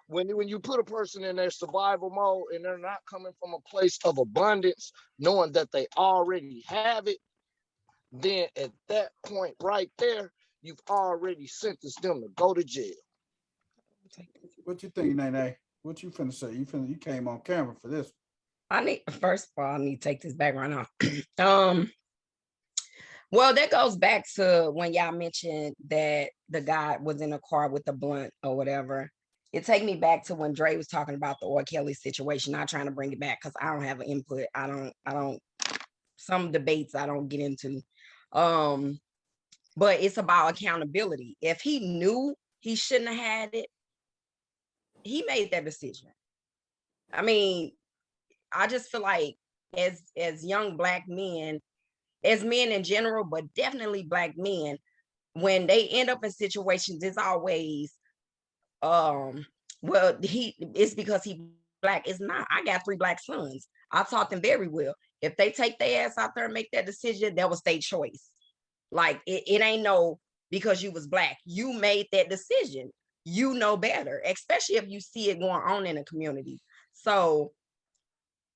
S2: when you put a person in their survival mode and they're not coming from a place of abundance, knowing that they already have it, then at that point right there, you've already sentenced them to go to jail.
S1: What you think, Nene? What you finna say? You came on camera for this.
S6: First of all, I need to take this background off. Well, that goes back to when y'all mentioned that the guy was in a car with a blunt or whatever. it take me back to when Dre was talking about the R. Kelly situation, not trying to bring it back because I don't have an input. I don't, some debates I don't get into. But it's about accountability. If he knew he shouldn't have had it, he made that decision. I mean, I just feel like as young Black men, as men in general, but definitely Black men, when they end up in situations, it's always well, it's because he Black. It's not. I got 3 Black sons. I taught them very well. If they take their ass out there and make that decision, that was their choice. Like it ain't no because you was Black. You made that decision. You know better, especially if you see it going on in the community. So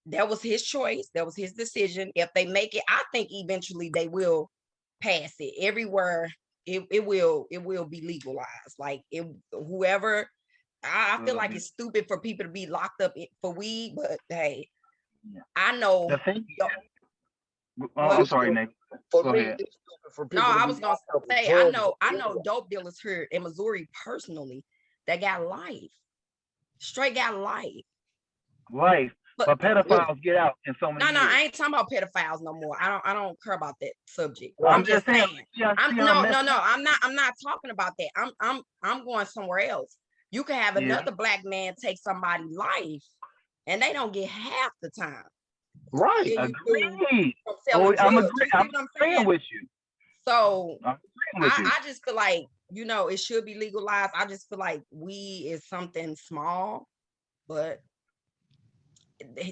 S6: that was his choice. That was his decision. If they make it, I think eventually they will pass it everywhere. It will be legalized. Like whoever. I feel like it's stupid for people to be locked up for weed, but hey, I know.
S7: The thing. I'm sorry, Nick.
S2: For
S7: Go
S2: me,
S7: ahead.
S2: it's stupid for people
S6: No,
S2: to
S6: I
S2: be
S6: was gonna
S2: locked up with
S6: say
S2: drugs.
S6: I know dope dealers here in Missouri personally that got life, straight got life.
S7: Life, but pedophiles get out in so many
S6: No,
S7: years.
S6: I ain't talking about pedophiles no more. I don't care about that subject.
S2: Well,
S6: I'm just saying. I'm
S7: no.
S6: I'm not talking about that. I'm going somewhere else. You can have another Black man take somebody's life, and they don't get half the time.
S2: Right.
S7: Agreed. I'm agreeing with you.
S6: So I just feel like, it should be legalized. I just feel like weed is something small, but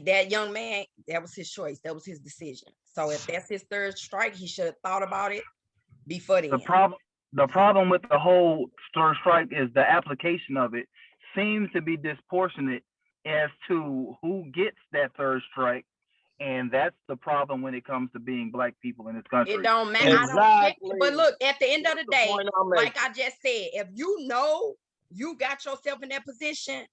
S6: that young man, that was his choice. That was his decision. So if that's his 3rd strike, he should have thought about it before then.
S7: The problem with the whole 3rd strike is the application of it seems to be disproportionate as to who gets that 3rd strike. And that's the problem when it comes to being Black people in this country.
S6: It don't matter.
S2: Exactly.
S6: But look, at the end of the day, like I just said, if you know you got yourself in that position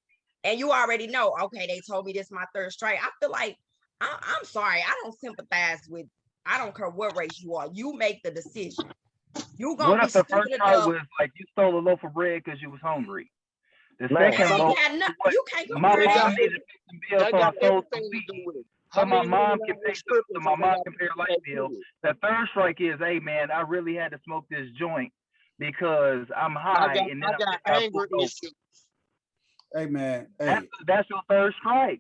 S6: and you already know, okay, they told me this is my 3rd strike. I feel like, I'm sorry, I don't sympathize with, I don't care what race you are. You make the decision. You gonna
S7: what
S6: be
S7: if the 1st strike was like you stole a loaf of bread because you was hungry? The second loaf,
S6: you can't
S7: my mom needed to pay some bills, so I sold some
S2: weed.
S7: weed. So my mom can pay her light bill. The 3rd strike is, hey man, I really had to smoke this joint because I'm high.
S2: I got anger issues.
S1: Hey man,
S7: that's your 3rd strike.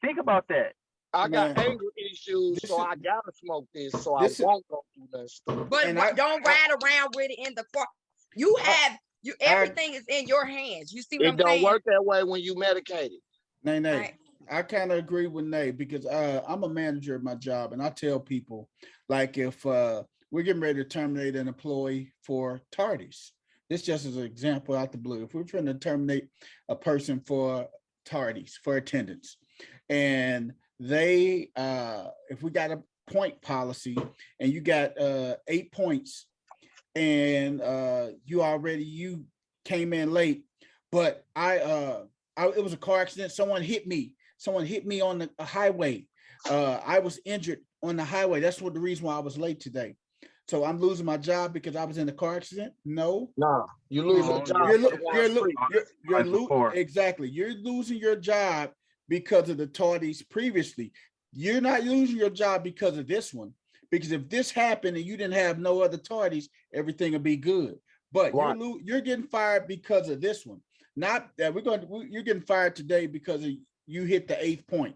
S7: Think about that.
S2: I got anger issues, so I gotta smoke this, so I won't go through that stuff.
S6: But don't ride around with it in the car. Everything is in your hands. You see what I'm saying?
S2: It don't work that way when you medicated.
S1: Nay. I kind of agree with Nay because I'm a manager at my job, and I tell people, like, if we're getting ready to terminate an employee for tardies, this just as an example out the blue. If we're trying to terminate a person for tardies, for attendance, and they, if we got a point policy and you got 8 points, and you came in late, but it was a car accident. Someone hit me on the highway. I was injured on the highway. That's the reason why I was late today. So I'm losing my job because I was in a car accident? No.
S2: You lose your job.
S1: Exactly. You're losing your job because of the tardies previously. You're not losing your job because of this one. Because if this happened and you didn't have no other tardies, everything will be good. But you're getting fired because of this one. Not that you're getting fired today because you hit the 8th point.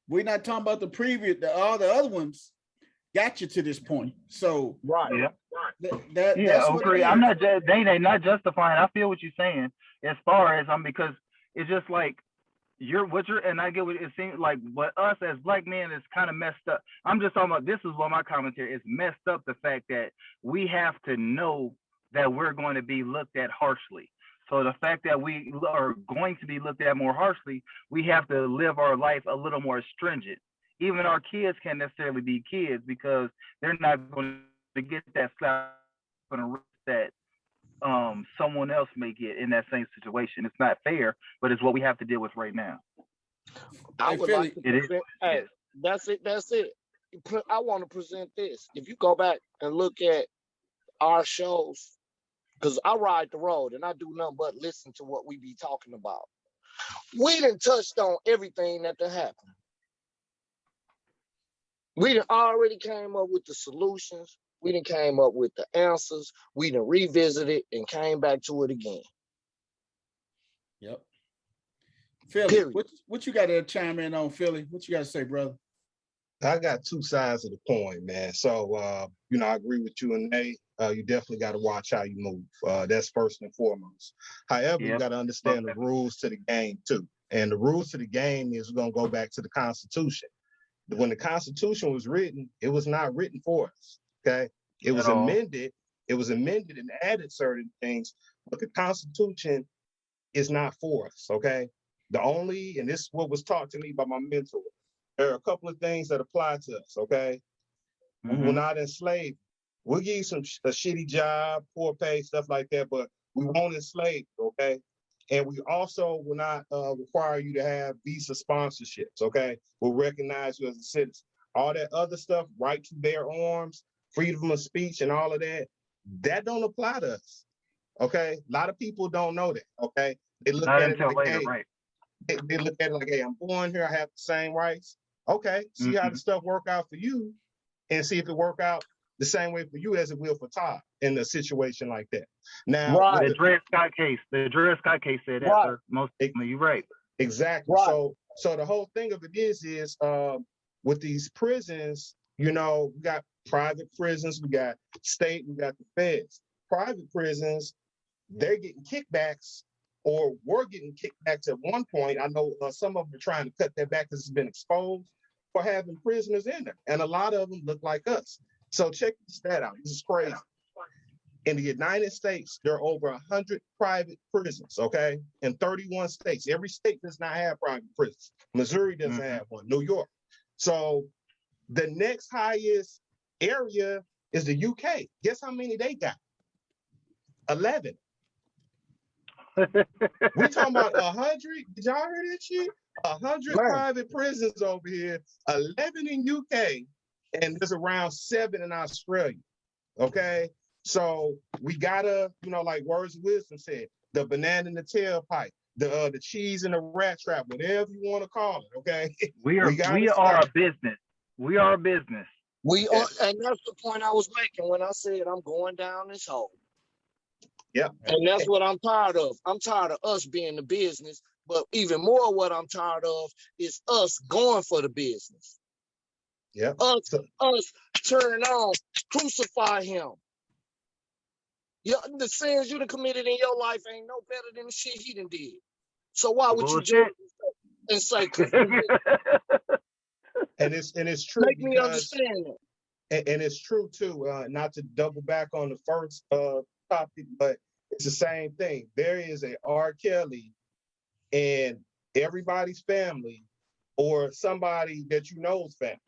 S1: We're not talking about the previous, all the other ones got you to this point. So
S7: that's what agree. I'm not they not justifying. I feel what you're saying as far as because it's just like and I get what it seems like. What us as Black men is kind of messed up. I'm just talking about, this is what my commentary is, messed up, the fact that we have to know that we're going to be looked at harshly. So the fact that we are going to be looked at more harshly, we have to live our life a little more stringent. Even our kids can't necessarily be kids because they're not going to get that slap on the wrist that someone else may get in that same situation. It's not fair, but it's what we have to deal with right now.
S2: I would like to present, that's it. I want to present this. If you go back and look at our shows, because I ride the road and I do nothing but listen to what we be talking about. We done touched on everything that done happened. We done already came up with the solutions. We done came up with the answers. We done revisited and came back to it again.
S1: Yep. Philly,
S2: Period.
S1: what you got to chime in on, Philly? What you got to say, brother?
S4: I got two sides of the coin, man. So, I agree with you and Nate. You definitely got to watch how you move. That's first and foremost. However, you
S7: Yep.
S4: got to understand the rules to the game too. And the rules to the game is going to go back to the Constitution. When the Constitution was written, it was not written for us. Okay, it was
S7: At all.
S4: amended. It was amended and added certain things, but the Constitution is not for us. Okay, and this is what was taught to me by my mentor. There are a couple of things that apply to us. Okay, we were not enslaved. We'll give you a shitty job, poor pay, stuff like that, but we won't enslave. Okay. And we also will not require you to have visa sponsorships, okay? We'll recognize you as a citizen. All that other stuff, right to bear arms, freedom of speech, and all of that, that don't apply to us, okay? A lot of people don't know that, okay? They look
S7: Not
S4: at it
S7: until
S4: like,
S7: later,
S4: hey,
S7: right?
S4: they look at it like, hey, I'm born here, I have the same rights. Okay, see how the stuff work out for you, and see if it work out the same way for you as it will for Todd in a situation like that. Now,
S2: Right.
S7: The Dred Scott case said that,
S2: Right.
S7: sir. Most you're right.
S4: exactly.
S2: Right.
S4: So the whole thing of it is with these prisons, we got private prisons, we got state, we got the feds. Private prisons, they're getting kickbacks or were getting kickbacks at one point. I know some of them are trying to cut that back because it's been exposed for having prisoners in there. And a lot of them look like us. So check this stat out. This is crazy. In the United States, there are over 100 private prisons, okay? In 31 states. Every state does not have private prisons. Missouri doesn't have one, New York. So the next highest area is the UK. Guess how many they got? 11. We talking about 100? Did y'all hear that shit? 100
S2: Man.
S4: private prisons over here, 11 in UK, and there's around 7 in Australia. Okay, so we gotta, like Words of Wisdom said, the banana in the tailpipe, the cheese in the rat trap, whatever you want to call it. Okay,
S7: We are a business. We are a business.
S2: We are, and that's the point I was making when I said I'm going down this hole.
S4: Yep.
S2: And that's what I'm tired of. I'm tired of us being the business, but even more what I'm tired of is us going for the business.
S4: Yep.
S2: Us turning on, crucify him. The sins you done committed in your life ain't no better than the shit he done did. So why would you judge and say,
S4: and it's true.
S2: Make me understand that.
S4: And it's true too, not to double back on the first topic, but it's the same thing. There is a R. Kelly in everybody's family or somebody that you know's family.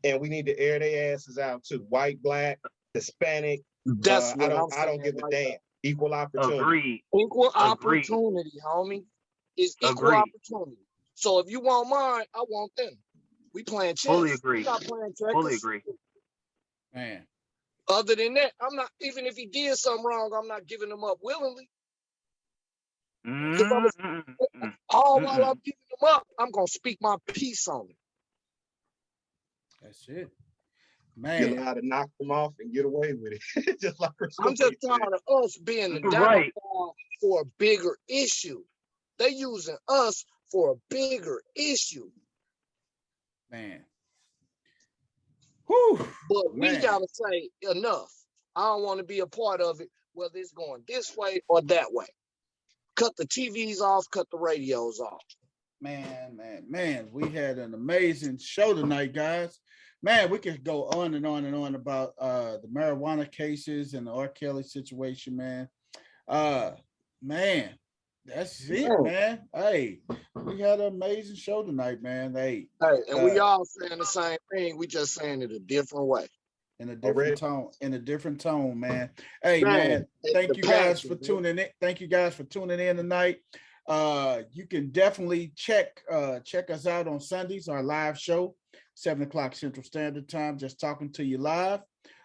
S4: And we need to air their asses out too. White, black, Hispanic.
S2: That's what
S4: I don't give a damn. Equal opportunity.
S7: Agreed.
S2: Equal opportunity, homie. It's equal opportunity. So if you want mine, I want them. We playing chess.
S7: Fully agree.
S2: We not playing checkers.
S7: Fully agree.
S1: Man.
S2: Other than that, I'm not, even if he did something wrong, I'm not giving him up willingly. While I'm giving him up, I'm going to speak my piece on it.
S1: That's it. Man.
S4: You're allowed to knock them off and get away with it. Just like
S2: I'm just tired of us being the downfall for a bigger issue. They using us for a bigger issue.
S1: Man. Whew.
S2: But we gotta say enough. I don't want to be a part of it, whether it's going this way or that way. Cut the TVs off, cut the radios off.
S1: Man, we had an amazing show tonight, guys. Man, we could go on and on and on about the marijuana cases and the R. Kelly situation, man. Man, that's it, man. Hey, we had an amazing show tonight, man. Hey,
S2: and we all saying the same thing. We just saying it a different way.
S1: In a different tone. In a different tone, man. Hey, man, thank you guys for tuning in. Thank you guys for tuning in tonight. You can definitely check us out on Sundays, our live show, 7:00 Central Standard Time, just talking to you live.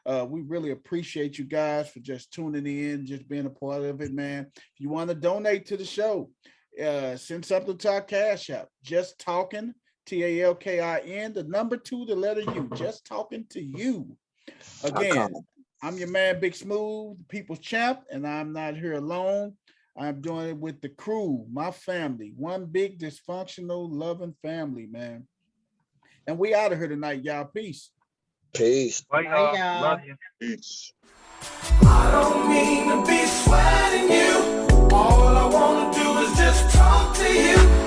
S1: We really appreciate you guys for just tuning in, just being a part of it, man. If you want to donate to the show, Send something to our Cash App. Just Talking, TALKIN, the number 2, the letter U. Just talking to you. Again, I'm your man, Big Smooth, the people's champ, and I'm not here alone. I'm doing it with the crew, my family, one big dysfunctional, loving family, man. And we out of here tonight, y'all. Peace.
S2: Peace.
S7: Bye, y'all.
S3: y'all.
S7: Love you.
S4: Peace.
S8: I don't mean to be sweating you. All I wanna do is just talk to you.